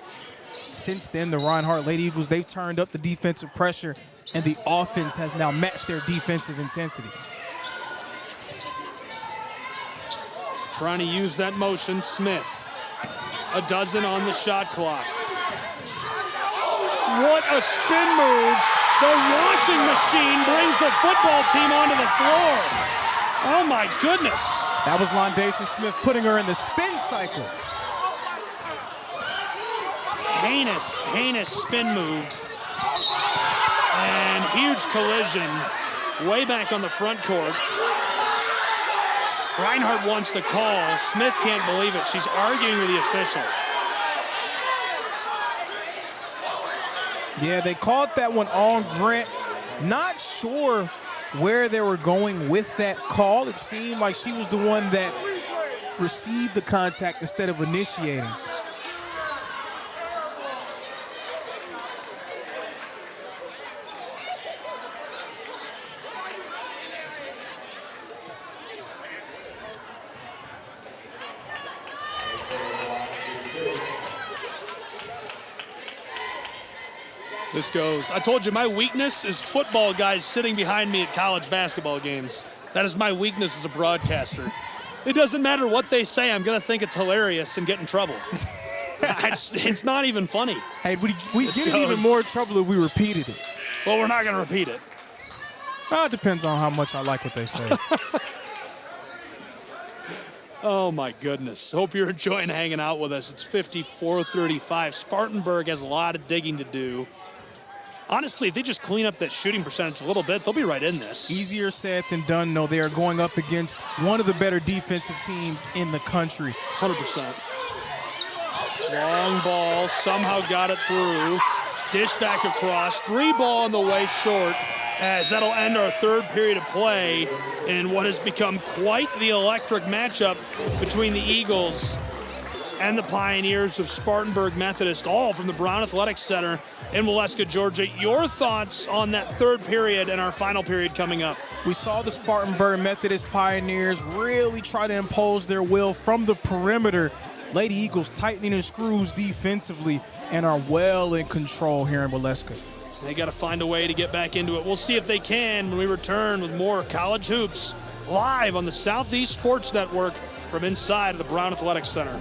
Since then, the Reinhardt Lady Eagles, they've turned up the defensive pressure, and the offense has now matched their defensive intensity. Trying to use that motion, Smith. A dozen on the shot clock. What a spin move. The washing machine brings the football team onto the floor. Oh my goodness. That was Londacia Smith putting her in the spin cycle. Heinous spin move. And huge collision way back on the front court. Reinhardt wants the call. Smith can't believe it. She's arguing with the official. Yeah, they called that one on Grant. Not sure where they were going with that call. It seemed like she was the one that received the contact instead of initiating. This goes. I told you my weakness is football guys sitting behind me at college basketball games. That is my weakness as a broadcaster. It doesn't matter what they say. I'm going to think it's hilarious and get in trouble. It's not even funny. Hey, we get in even more trouble if we repeated it. Well, we're not going to repeat it. Well, it depends on how much I like what they say. Oh, my goodness. Hope you're enjoying hanging out with us. It's 54-35. Spartanburg has a lot of digging to do. Honestly, if they just clean up that shooting percentage a little bit, they'll be right in this. Easier said than done. No, they are going up against one of the better defensive teams in the country. 100%. Long ball, somehow got it through. Dish back across. 3 ball on the way short, as that'll end our third period of play in what has become quite the electric matchup between the Eagles and the Pioneers of Spartanburg Methodist, all from the Brown Athletics Center in Waleska, Georgia. Your thoughts on that third period and our final period coming up? We saw the Spartanburg Methodist Pioneers really try to impose their will from the perimeter. Lady Eagles tightening their screws defensively and are well in control here in Waleska. They got to find a way to get back into it. We'll see if they can when we return with more college hoops live on the Southeast Sports Network from inside of the Brown Athletics Center.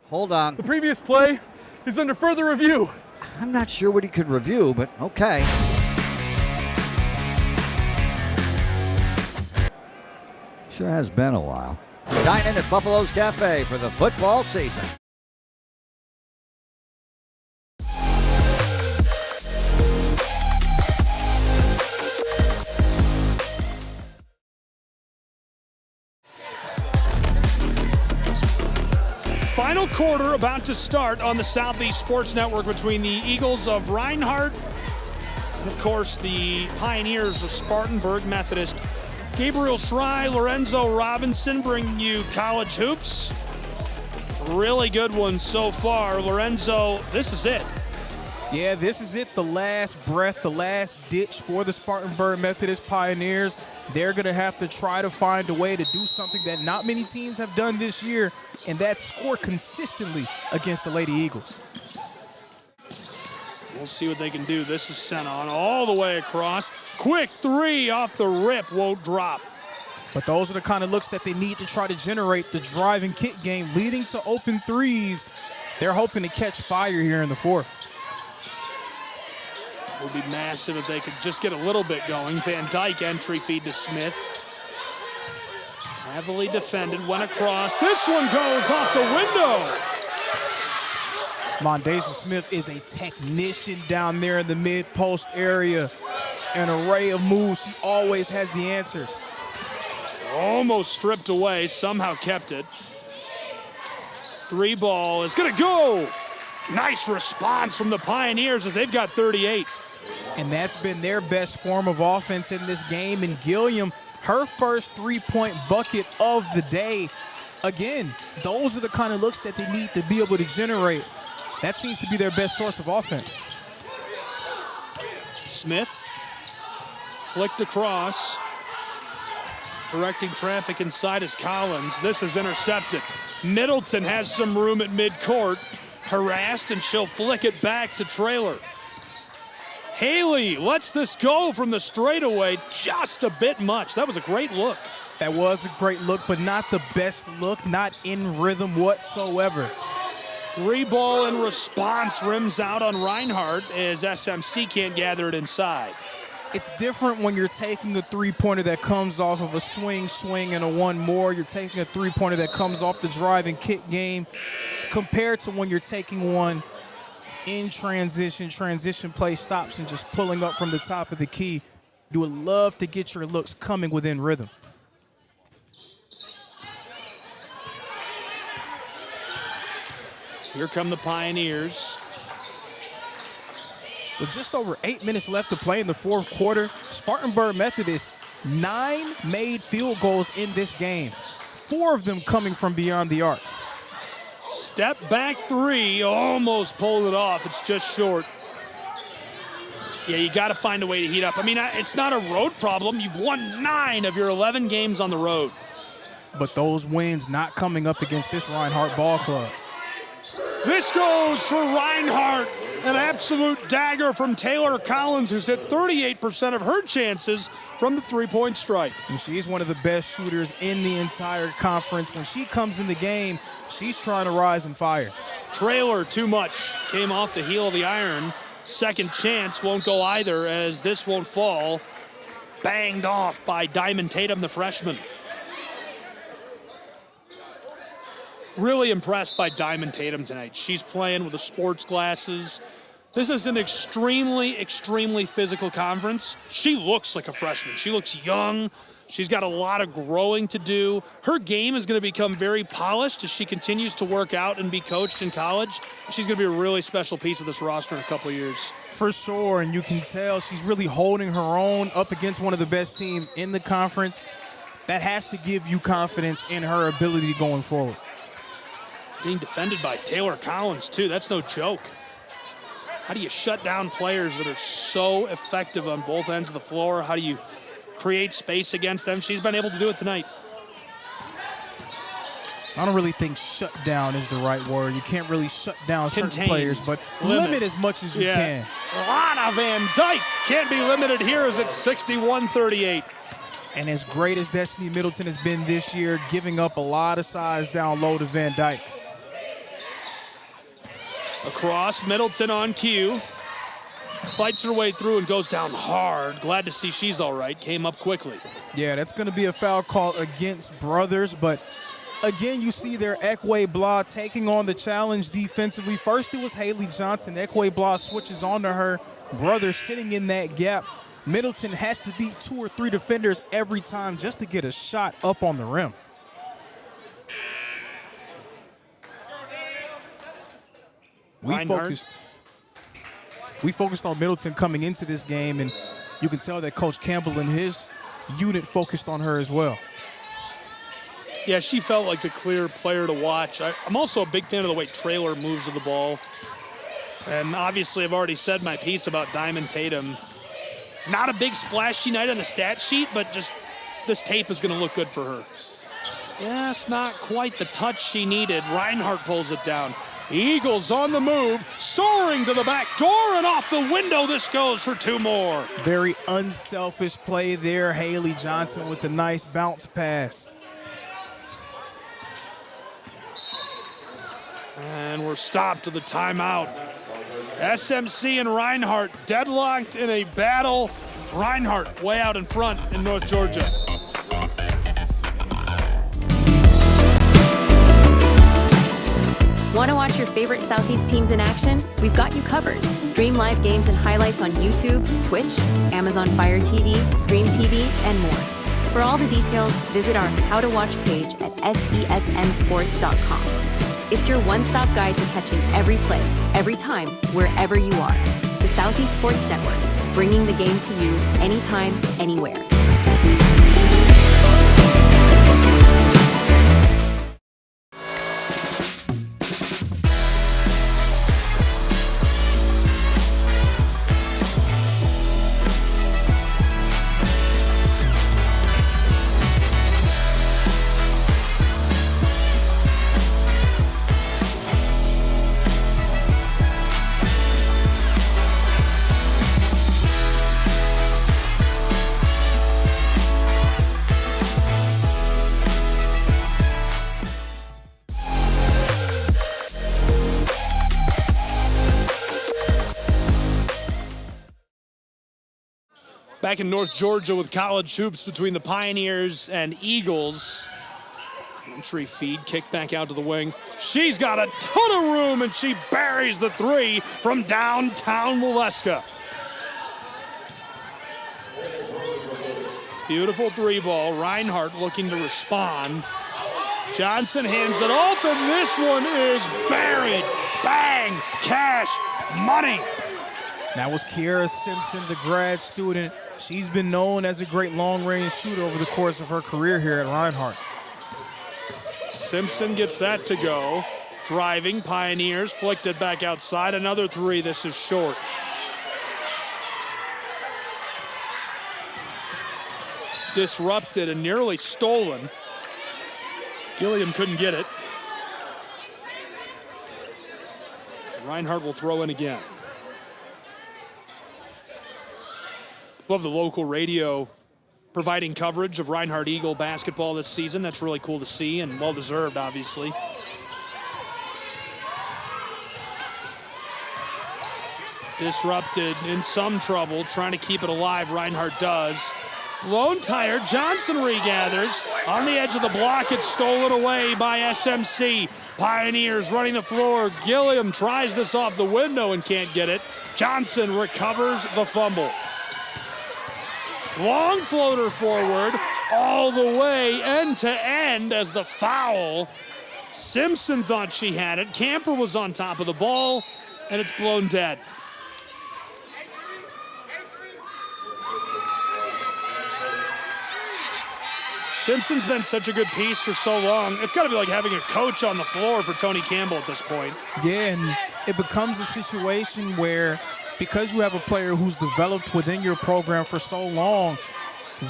Hold on. The previous play is under further review. I'm not sure what he could review, but okay. Sure has been a while. Dine in at Buffalo's Cafe for the football season. quarter about to start on the Southeast Sports Network between the Eagles of Reinhardt and, of course, the Pioneers of Spartanburg Methodist. Gabriel Schrei, Lorenzo Robinson bringing you college hoops. Really good one so far. Lorenzo, this is it. Yeah, this is it. The last breath, the last ditch for the Spartanburg Methodist Pioneers. They're going to have to try to find a way to do something that not many teams have done this year, and that's score consistently against the Lady Eagles. We'll see what they can do. This is sent on all the way across. Quick three off the rip, won't drop. But those are the kind of looks that they need to try to generate the drive and kick game, leading to open threes. They're hoping to catch fire here in the fourth. It would be massive if they could just get a little bit going. Van Dyke entry feed to Smith. Heavily defended, went across. This one goes off the window. Mondasia Smith is a technician down there in the mid-post area. An array of moves. She always has the answers. Almost stripped away, somehow kept it. Three ball is gonna go. Nice response from the Pioneers as they've got 38. And that's been their best form of offense in this game. And Gilliam, her first three-point bucket of the day. Again, those are the kind of looks that they need to be able to generate. That seems to be their best source of offense. Smith flicked across. Directing traffic inside is Collins. This is intercepted. Middleton has some room at midcourt. Harassed, and she'll flick it back to Traylor. Haley lets this go from the straightaway just a bit much. That was a great look. That was a great look, but not the best look, not in rhythm whatsoever. Three ball in response, rims out on Reinhardt as SMC can't gather it inside. It's different when you're taking a three-pointer that comes off of a swing, and a one more. You're taking a three-pointer that comes off the drive and kick game compared to when you're taking one in transition play stops and just pulling up from the top of the key. You would love to get your looks coming within rhythm. Here come the Pioneers. With just over 8 minutes left to play in the fourth quarter, Spartanburg Methodist, 9 made field goals in this game, 4 of them coming from beyond the arc. Step back three, almost pulled it off. It's just short. Yeah, you got to find a way to heat up. I mean, it's not a road problem. You've won 9 of your 11 games on the road. But those wins not coming up against this Reinhardt ball club. This goes for Reinhardt. An absolute dagger from Taylor Collins, who's hit 38% of her chances from the three-point stripe. And she's one of the best shooters in the entire conference. When she comes in the game, she's trying to rise and fire. Trailer, too much. Came off the heel of the iron. Second chance won't go either, as this won't fall. Banged off by Diamond Tatum, the freshman. Really impressed by Diamond Tatum tonight. She's playing with the sports glasses. This is an extremely, extremely physical conference. She looks like a freshman. She looks young. She's got a lot of growing to do. Her game is going to become very polished as she continues to work out and be coached in college. She's going to be a really special piece of this roster in a couple of years. For sure, and you can tell she's really holding her own up against one of the best teams in the conference. That has to give you confidence in her ability going forward. Being defended by Taylor Collins, too. That's no joke. How do you shut down players that are so effective on both ends of the floor? How do you create space against them? She's been able to do it tonight. I don't really think shut down is the right word. You can't really shut down certain players, but limit as much as you can. Lana Van Dyke can't be limited here as it's 61-38. And as great as Destiny Middleton has been this year, giving up a lot of size down low to Van Dyke. Across, Middleton on cue. Fights her way through and goes down hard. Glad to see she's all right. Came up quickly. Yeah, that's going to be a foul call against Brothers, but again, you see there Ekwe Blah taking on the challenge defensively. First, it was Haley Johnson. Ekwe Blah switches onto her. Brothers sitting in that gap. Middleton has to beat 2 or 3 defenders every time just to get a shot up on the rim. We focused on Middleton coming into this game, and you can tell that Coach Campbell and his unit focused on her as well. Yeah, she felt like the clear player to watch. I'm also a big fan of the way Traylor moves with the ball. And obviously, I've already said my piece about Diamond Tatum. Not a big splashy night on the stat sheet, but just this tape is going to look good for her. Yes, not quite the touch she needed. Reinhardt pulls it down. Eagles on the move, soaring to the back door, and off the window this goes for 2 more. Very unselfish play there. Haley Johnson with a nice bounce pass. And we're stopped to the timeout. SMC and Reinhardt deadlocked in a battle. Reinhardt way out in front in North Georgia. Want to watch your favorite Southeast teams in action? We've got you covered. Stream live games and highlights on YouTube, Twitch, Amazon Fire TV, Stream TV, and more. For all the details, visit our How to Watch page at sesnsports.com. It's your one-stop guide to catching every play, every time, wherever you are. The Southeast Sports Network, bringing the game to you anytime, anywhere. Back in North Georgia with college hoops between the Pioneers and Eagles. Entry feed, kick back out to the wing. She's got a ton of room, and she buries the 3 from downtown Waleska. Beautiful 3-ball. Reinhardt looking to respond. Johnson hands it off, and this one is buried. Bang! Cash! Money! That was Kiera Simpson, the grad student. She's been known as a great long-range shooter over the course of her career here at Reinhardt. Simpson gets that to go. Driving, Pioneers, flicked it back outside. Another 3, this is short. Disrupted and nearly stolen. Gilliam couldn't get it. Reinhardt will throw in again. Love the local radio providing coverage of Reinhardt Eagle basketball this season. That's really cool to see and well-deserved, obviously. Disrupted, in some trouble, trying to keep it alive. Reinhardt does. Lone tire, Johnson regathers. On the edge of the block, it's stolen away by SMC. Pioneers running the floor. Gilliam tries this off the window and can't get it. Johnson recovers the fumble. Long floater forward, all the way end to end as the foul. Simpson thought she had it. Camper was on top of the ball, and it's blown dead. Simpson's been such a good piece for so long. It's got to be like having a coach on the floor for Tony Campbell at this point. Yeah, and it becomes a situation where, because you have a player who's developed within your program for so long,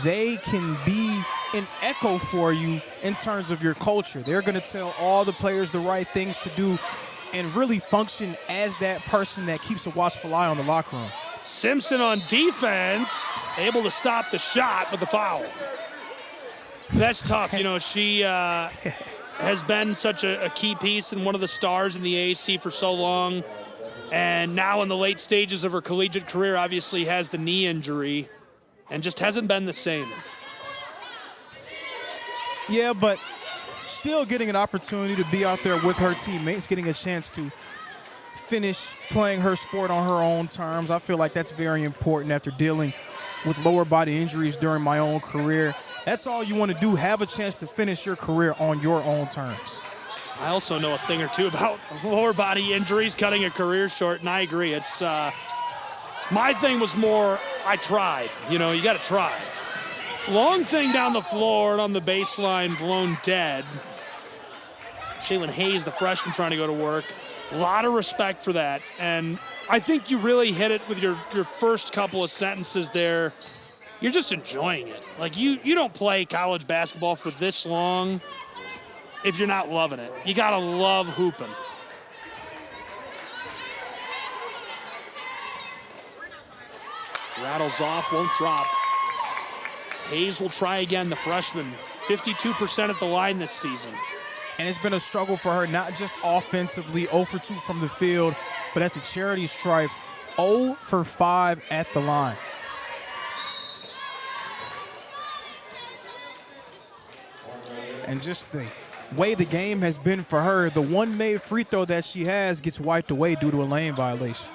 they can be an echo for you in terms of your culture. They're going to tell all the players the right things to do and really function as that person that keeps a watchful eye on the locker room. Simpson on defense, able to stop the shot with the foul. That's tough. You know, she has been such a key piece and one of the stars in the AAC for so long. And now in the late stages of her collegiate career, obviously has the knee injury and just hasn't been the same. Yeah, but still getting an opportunity to be out there with her teammates, getting a chance to finish playing her sport on her own terms. I feel like that's very important after dealing with lower body injuries during my own career. That's all you want to do, have a chance to finish your career on your own terms. I also know a thing or two about lower body injuries, cutting a career short, and I agree. It's my thing was more, I tried. You know, you got to try. Long thing down the floor and on the baseline, blown dead. Shaylin Hayes, the freshman, trying to go to work. A lot of respect for that. And I think you really hit it with your first couple of sentences there. You're just enjoying it. Like, you don't play college basketball for this long if you're not loving it. You got to love hooping. Rattles off, won't drop. Hayes will try again, the freshman. 52% at the line this season. And it's been a struggle for her, not just offensively, 0 for 2 from the field, but at the charity stripe, 0 for 5 at the line. And just the way the game has been for her, the one made free throw that she has gets wiped away due to a lane violation.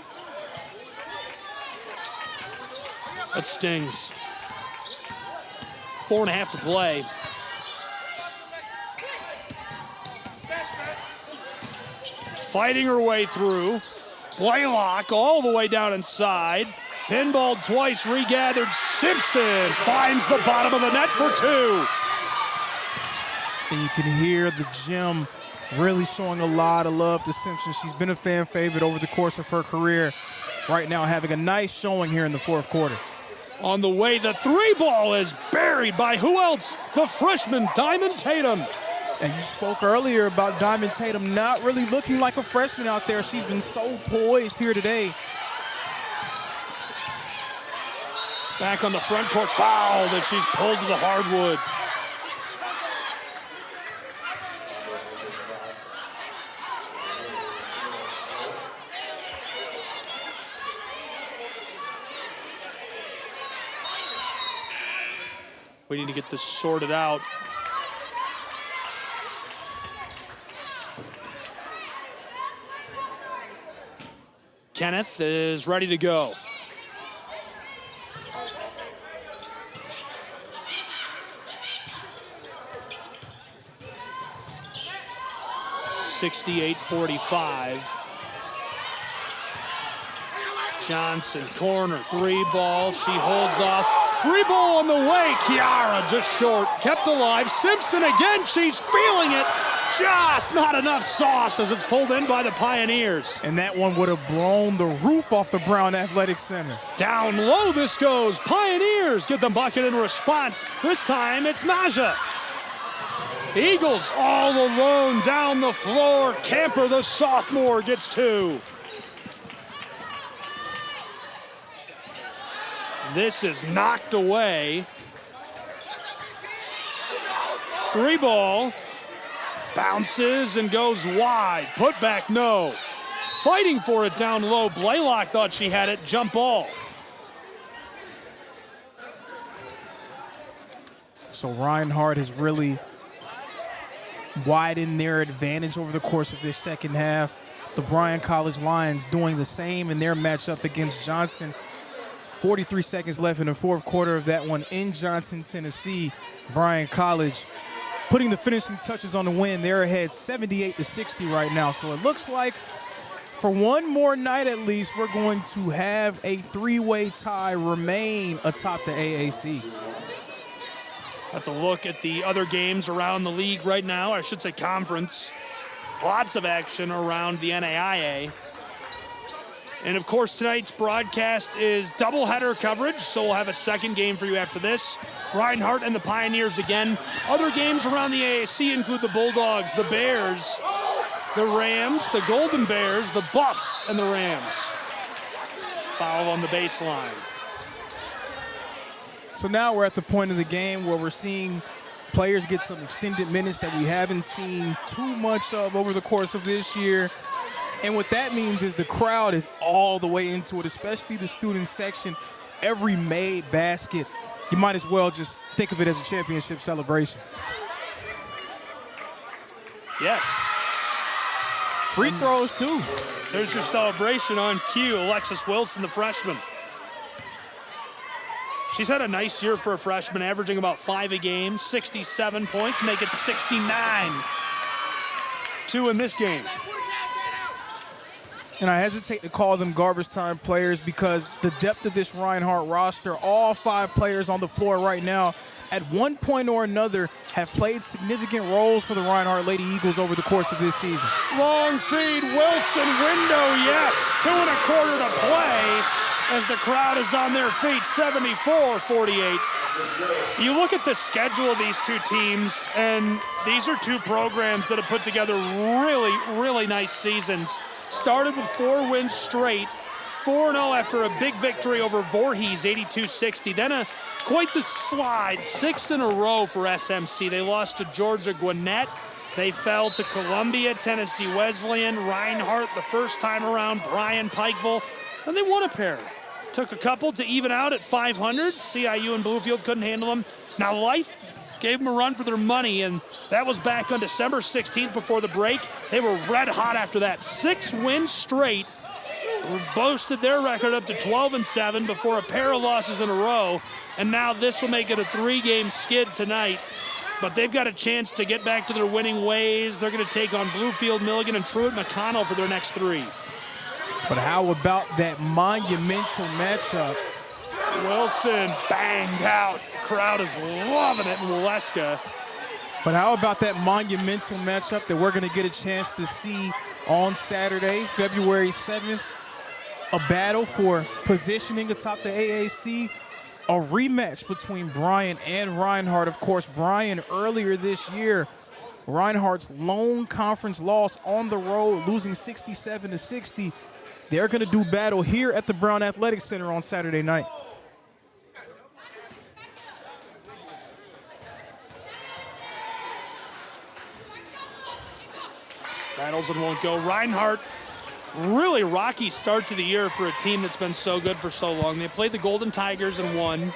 That stings. 4.5 to play. Fighting her way through. Blaylock all the way down inside. Pinballed twice, regathered. Simpson finds the bottom of the net for 2. And you can hear the gym really showing a lot of love to Simpson. She's been a fan favorite over the course of her career. Right now having a nice showing here in the fourth quarter. On the way, the 3 ball is buried by who else? The freshman, Diamond Tatum. And you spoke earlier about Diamond Tatum not really looking like a freshman out there. She's been so poised here today. Back on the front court, foul that she's pulled to the hardwood. We need to get this sorted out. Kenneth is ready to go. (68-45). Johnson, corner, 3 ball. She holds off. 3 ball on the way. Chiara just short. Kept alive. Simpson again. She's feeling it. Just not enough sauce as it's pulled in by the Pioneers. And that one would have blown the roof off the Brown Athletic Center. Down low this goes. Pioneers get the bucket in response. This time it's Naja. Eagles all alone down the floor. Camper, the sophomore, gets 2. This is knocked away. 3 ball. Bounces and goes wide. Put back, no. Fighting for it down low. Blaylock thought she had it. Jump ball. So Reinhardt has really widened their advantage over the course of this second half. The Bryan College Lions doing the same in their matchup against Johnson. 43 seconds left in the fourth quarter of that one in Johnson, Tennessee. Bryan College putting the finishing touches on the win. They're ahead 78-60 right now. So it looks like for one more night at least, we're going to have a 3-way tie remain atop the AAC. That's a look at the other games around the league right now. I should say conference. Lots of action around the NAIA. And, of course, tonight's broadcast is doubleheader coverage, so we'll have a second game for you after this. Reinhardt and the Pioneers again. Other games around the AAC include the Bulldogs, the Bears, the Rams, the Golden Bears, the Buffs, and the Rams. Foul on the baseline. So now we're at the point of the game where we're seeing players get some extended minutes that we haven't seen too much of over the course of this year. And what that means is the crowd is all the way into it, especially the student section. Every made basket, you might as well just think of it as a championship celebration. Yes. Free throws, too. There's your celebration on cue. Alexis Wilson, the freshman. She's had a nice year for a freshman, averaging about 5 a game, 67 points, make it 69. 2 in this game. And I hesitate to call them garbage time players because the depth of this Reinhardt roster, all 5 players on the floor right now, at one point or another, have played significant roles for the Reinhardt Lady Eagles over the course of this season. Long feed, Wilson, window, yes. 2 1/4 to play as the crowd is on their feet, 74-48. You look at the schedule of these two teams, and these are two programs that have put together really, really nice seasons. Started with 4 wins straight, 4-0 after a big victory over Voorhees, 82-60. Then quite the slide, 6 in a row for SMC. They lost to Georgia Gwinnett. They fell to Columbia, Tennessee Wesleyan, Reinhardt the first time around, Bryan Pikeville, and they won a pair. Took a couple to even out at 500. CIU and Bluefield couldn't handle them. Now Life gave them a run for their money, and that was back on December 16th before the break. They were red hot after that. 6 wins straight. Boasted their record up to 12-7 before a pair of losses in a row, and now this will make it a 3-game skid tonight. But they've got a chance to get back to their winning ways. They're going to take on Bluefield, Milligan, and Truett McConnell for their next 3. But how about that monumental matchup? Wilson banged out. Crowd is loving it in Waleska. But how about that monumental matchup that we're going to get a chance to see on Saturday, February 7th? A battle for positioning atop the AAC. A rematch between Bryan and Reinhardt. Of course, Bryan earlier this year, Reinhardt's lone conference loss on the road, losing 67-60. They're going to do battle here at the Brown Athletic Center on Saturday night. Battles and won't go. Reinhardt, really rocky start to the year for a team that's been so good for so long. They played the Golden Tigers and won,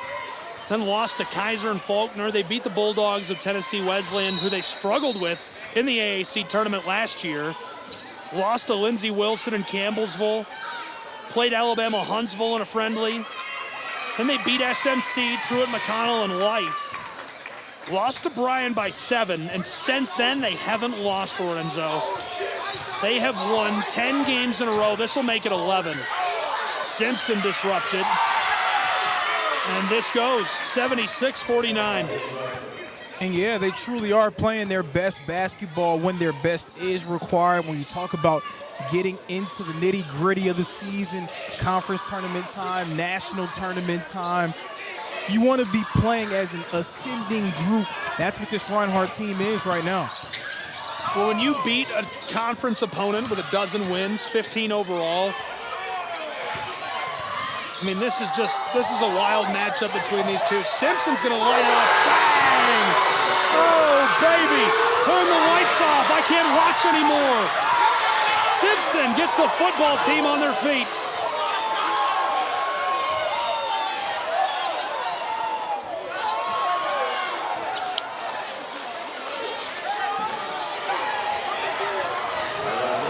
then lost to Kaiser and Faulkner. They beat the Bulldogs of Tennessee Wesleyan, who they struggled with in the AAC tournament last year. Lost to Lindsey Wilson and Campbellsville. Played Alabama Huntsville in a friendly. Then they beat SMC, Truett McConnell, and Life. Lost to Bryan by 7, and since then they haven't lost, Lorenzo. They have won 10 games in a row. This will make it 11. Simpson disrupted. And this goes 76-49. And yeah, they truly are playing their best basketball when their best is required. When you talk about getting into the nitty-gritty of the season, conference tournament time, national tournament time, you want to be playing as an ascending group. That's what this Reinhardt team is right now. Well, when you beat a conference opponent with 12 wins, 15 overall, I mean, this is a wild matchup between these two. Simpson's going to light it up. Bang! Oh, baby! Turn the lights off. I can't watch anymore. Simpson gets the football team on their feet.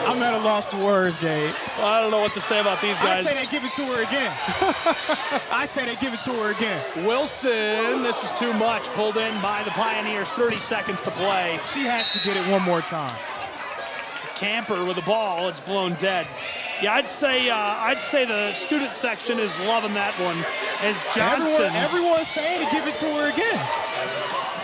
I'm at a loss for words, Gabe. Well, I don't know what to say about these guys. I say they give it to her again. I say they give it to her again. Wilson, this is too much. Pulled in by the Pioneers, 30 seconds to play. She has to get it one more time. Camper with the ball, it's blown dead. Yeah, I'd say the student section is loving that one. As Johnson. Everyone's saying to give it to her again.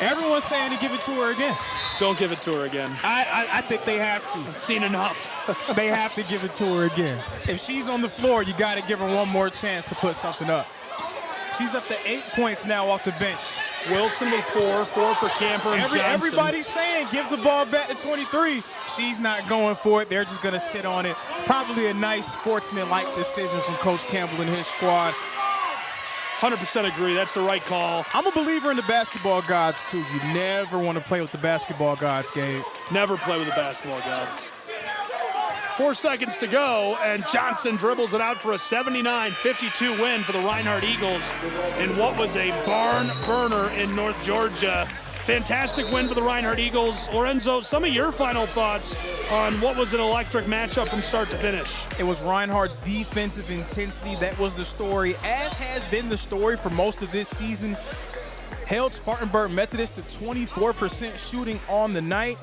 Everyone's saying to give it to her again. Don't give it to her again. I think they have to. I've seen enough. They have to give it to her again. If she's on the floor, you got to give her one more chance to put something up. She's up to 8 points now off the bench. Wilson with 4 for Camper and Johnson. Everybody's saying give the ball back to 23. She's not going for it. They're just going to sit on it. Probably a nice sportsman-like decision from Coach Campbell and his squad. 100% agree. That's the right call. I'm a believer in the basketball gods, too. You never want to play with the basketball gods, Gabe. Never play with the basketball gods. 4 seconds to go, and Johnson dribbles it out for a 79-52 win for the Reinhardt Eagles in what was a barn burner in North Georgia. Fantastic win for the Reinhardt Eagles. Lorenzo, some of your final thoughts on what was an electric matchup from start to finish. It was Reinhardt's defensive intensity. That was the story, as has been the story for most of this season. Held Spartanburg Methodist to 24% shooting on the night.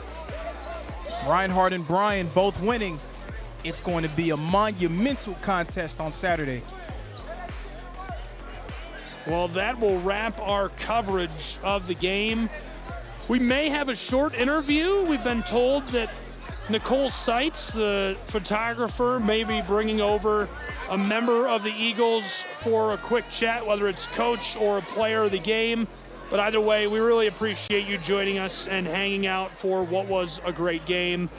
Reinhardt and Bryan both winning. It's going to be a monumental contest on Saturday. Well, that will wrap our coverage of the game. We may have a short interview. We've been told that Nicole Seitz, the photographer, may be bringing over a member of the Eagles for a quick chat, whether it's coach or a player of the game. But either way, we really appreciate you joining us and hanging out for what was a great game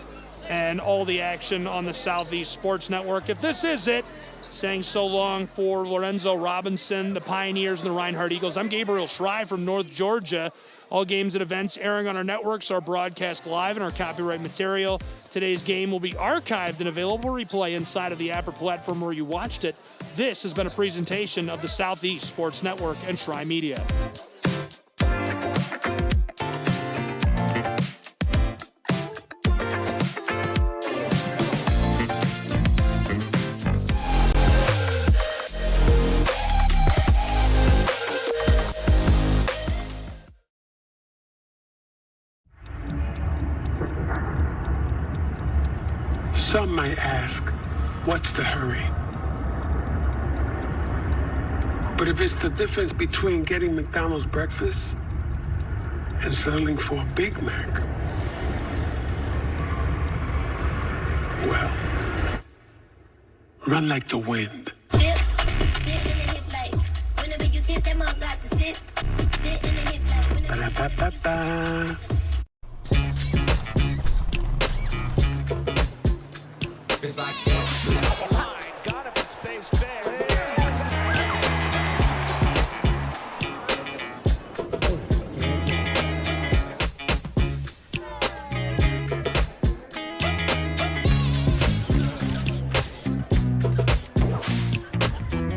and all the action on the Southeast Sports Network. If this is it, saying so long for Lorenzo Robinson, the Pioneers, and the Reinhardt Eagles. I'm Gabriel Schrei from North Georgia. All games and events airing on our networks are broadcast live in our copyright material. Today's game will be archived and available replay inside of the Apple platform where you watched it. This has been a presentation of the Southeast Sports Network and Schrei Media. Some might ask, what's the hurry? But if it's the difference between getting McDonald's breakfast and settling for a Big Mac, well, run like the wind. Ba-da-ba-ba-ba. It's like that. Line, got him and stays fair.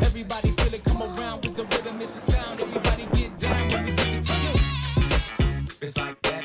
Everybody feel it, come around with the rhythm, it's a sound. Everybody get down when we give it to you. It's like that.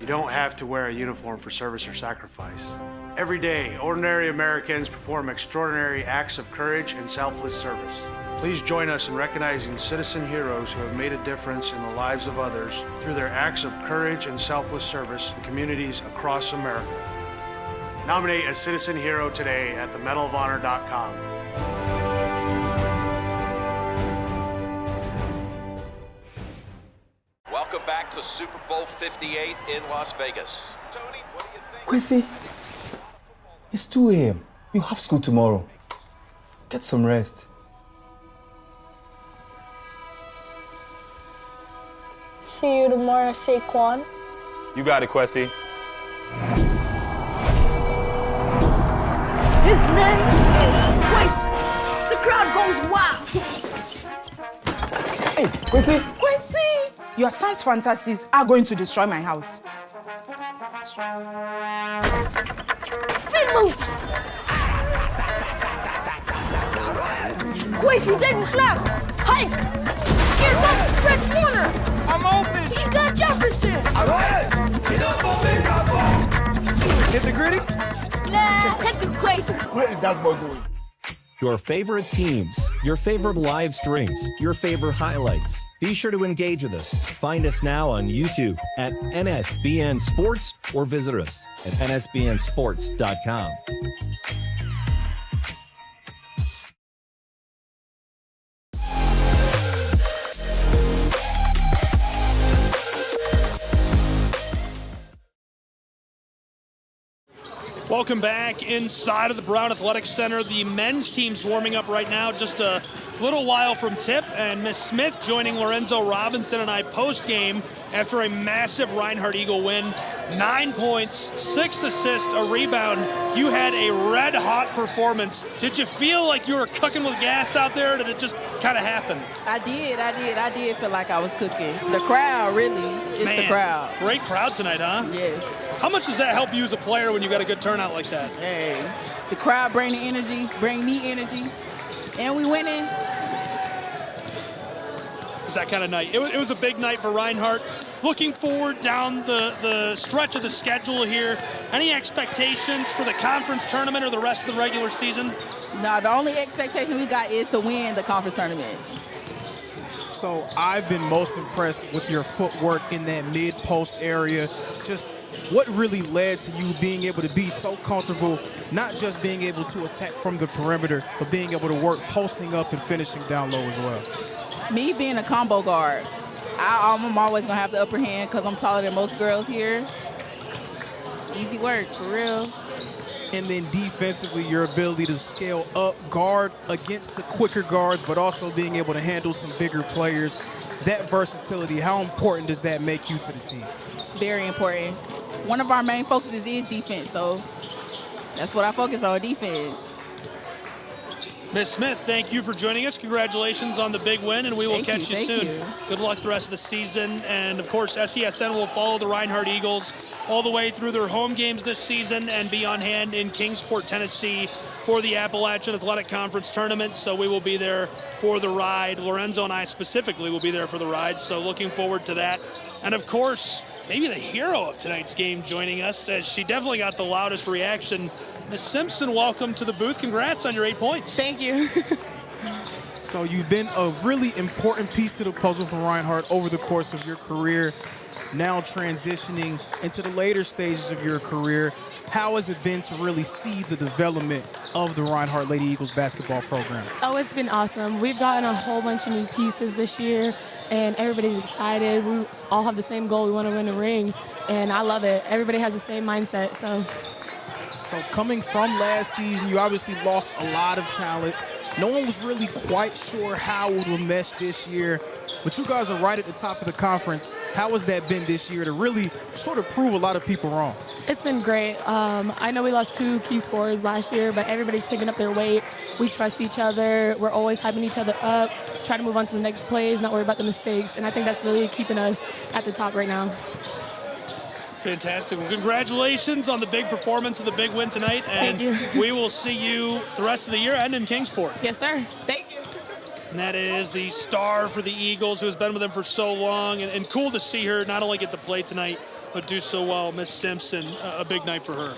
You don't have to wear a uniform for service or sacrifice. Every day, ordinary Americans perform extraordinary acts of courage and selfless service. Please join us in recognizing citizen heroes who have made a difference in the lives of others through their acts of courage and selfless service in communities across America. Nominate a citizen hero today at themedalofhonor.com. Welcome back to Super Bowl 58 in Las Vegas. Tony, what do you think? Quincy, it's 2 a.m. You have school tomorrow. Get some rest. See you tomorrow, Saquon. You got it, Quessy. His name is Quincy. The crowd goes wild. Hey, Quincy. Quincy! Your son's fantasies are going to destroy my house. Spin move! Quincy, take the snap! Hike! Here comes Fred Warner! I'm open! He's got Jefferson! Alright! Hit the gritty? Nah, hit the Quincy! What is that boy doing? Your favorite teams, your favorite live streams, your favorite highlights. Be sure to engage with us. Find us now on YouTube at NSBN Sports or visit us at nsbnsports.com. Welcome back inside of the Brown Athletic Center. The men's team's warming up right now, just a little while from tip, and Miss Smith joining Lorenzo Robinson and I post-game after a massive Reinhardt Eagle win 9 points, 6 assists, a rebound. You had a red-hot performance. Did you feel like you were cooking with gas out there, or did it just kind of happen? I did feel like I was cooking. The crowd, really. It's the crowd. Great crowd tonight, huh? Yes. How much does that help you as a player when you got a good turnout like that? Hey, the crowd bring the energy, bring me energy, and we winning. It's that kind of night. It was a big night for Reinhardt. Looking forward down the stretch of the schedule here. Any expectations for the conference tournament or the rest of the regular season? No, the only expectation we got is to win the conference tournament. So I've been most impressed with your footwork in that mid-post area. Just what really led to you being able to be so comfortable, not just being able to attack from the perimeter, but being able to work posting up and finishing down low as well? Me being a combo guard, I'm always going to have the upper hand because I'm taller than most girls here. Easy work, for real. And then defensively, your ability to scale up, guard against the quicker guards, but also being able to handle some bigger players. That versatility, how important does that make you to the team? Very important. One of our main focuses is defense, so that's what I focus on, defense. Ms. Smith, thank you for joining us. Congratulations on the big win, and we will catch you soon. Good luck the rest of the season. And, of course, SESN will follow the Reinhardt Eagles all the way through their home games this season and be on hand in Kingsport, Tennessee for the Appalachian Athletic Conference Tournament. So we will be there for the ride. Lorenzo and I specifically will be there for the ride, so looking forward to that. And, of course, maybe the hero of tonight's game joining us, as she definitely got the loudest reaction. Ms. Simpson, welcome to the booth. Congrats on your 8 points. Thank you. So you've been a really important piece to the puzzle for Reinhardt over the course of your career, now transitioning into the later stages of your career. How has it been to really see the development of the Reinhardt Lady Eagles basketball program? Oh, it's been awesome. We've gotten a whole bunch of new pieces this year, and everybody's excited. We all have the same goal. We want to win a ring, and I love it. Everybody has the same mindset, so coming from last season, you obviously lost a lot of talent. No one was really quite sure how it would mesh this year, but you guys are right at the top of the conference. How has that been this year to really sort of prove a lot of people wrong? It's been great. I know we lost 2 key scorers last year, but everybody's picking up their weight. We trust each other. We're always hyping each other up, try to move on to the next plays, not worry about the mistakes, and I think that's really keeping us at the top right now. Fantastic. Well, congratulations on the big performance and the big win tonight. And Thank you. We will see you the rest of the year and in Kingsport. Yes, sir. Thank you. And that is the star for the Eagles, who has been with them for so long. And cool to see her not only get to play tonight, but do so well. Miss Simpson, a big night for her.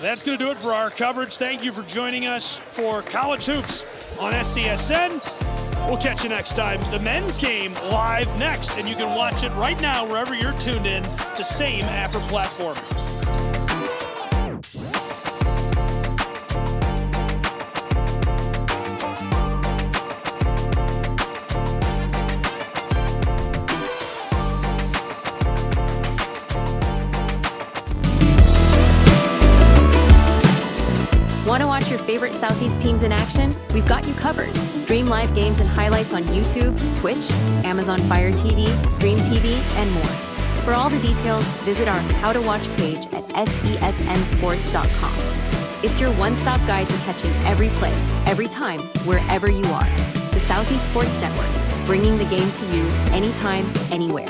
That's going to do it for our coverage. Thank you for joining us for College Hoops on SCSN. We'll catch you next time. The men's game live next, and you can watch it right now wherever you're tuned in, the same app or platform. Want to watch your favorite Southeast teams in action? We've got you covered. Stream live games and highlights on YouTube, Twitch, Amazon Fire TV, Stream TV, and more. For all the details, visit our How to Watch page at SESNsports.com. It's your one-stop guide to catching every play, every time, wherever you are. The Southeast Sports Network, bringing the game to you anytime, anywhere.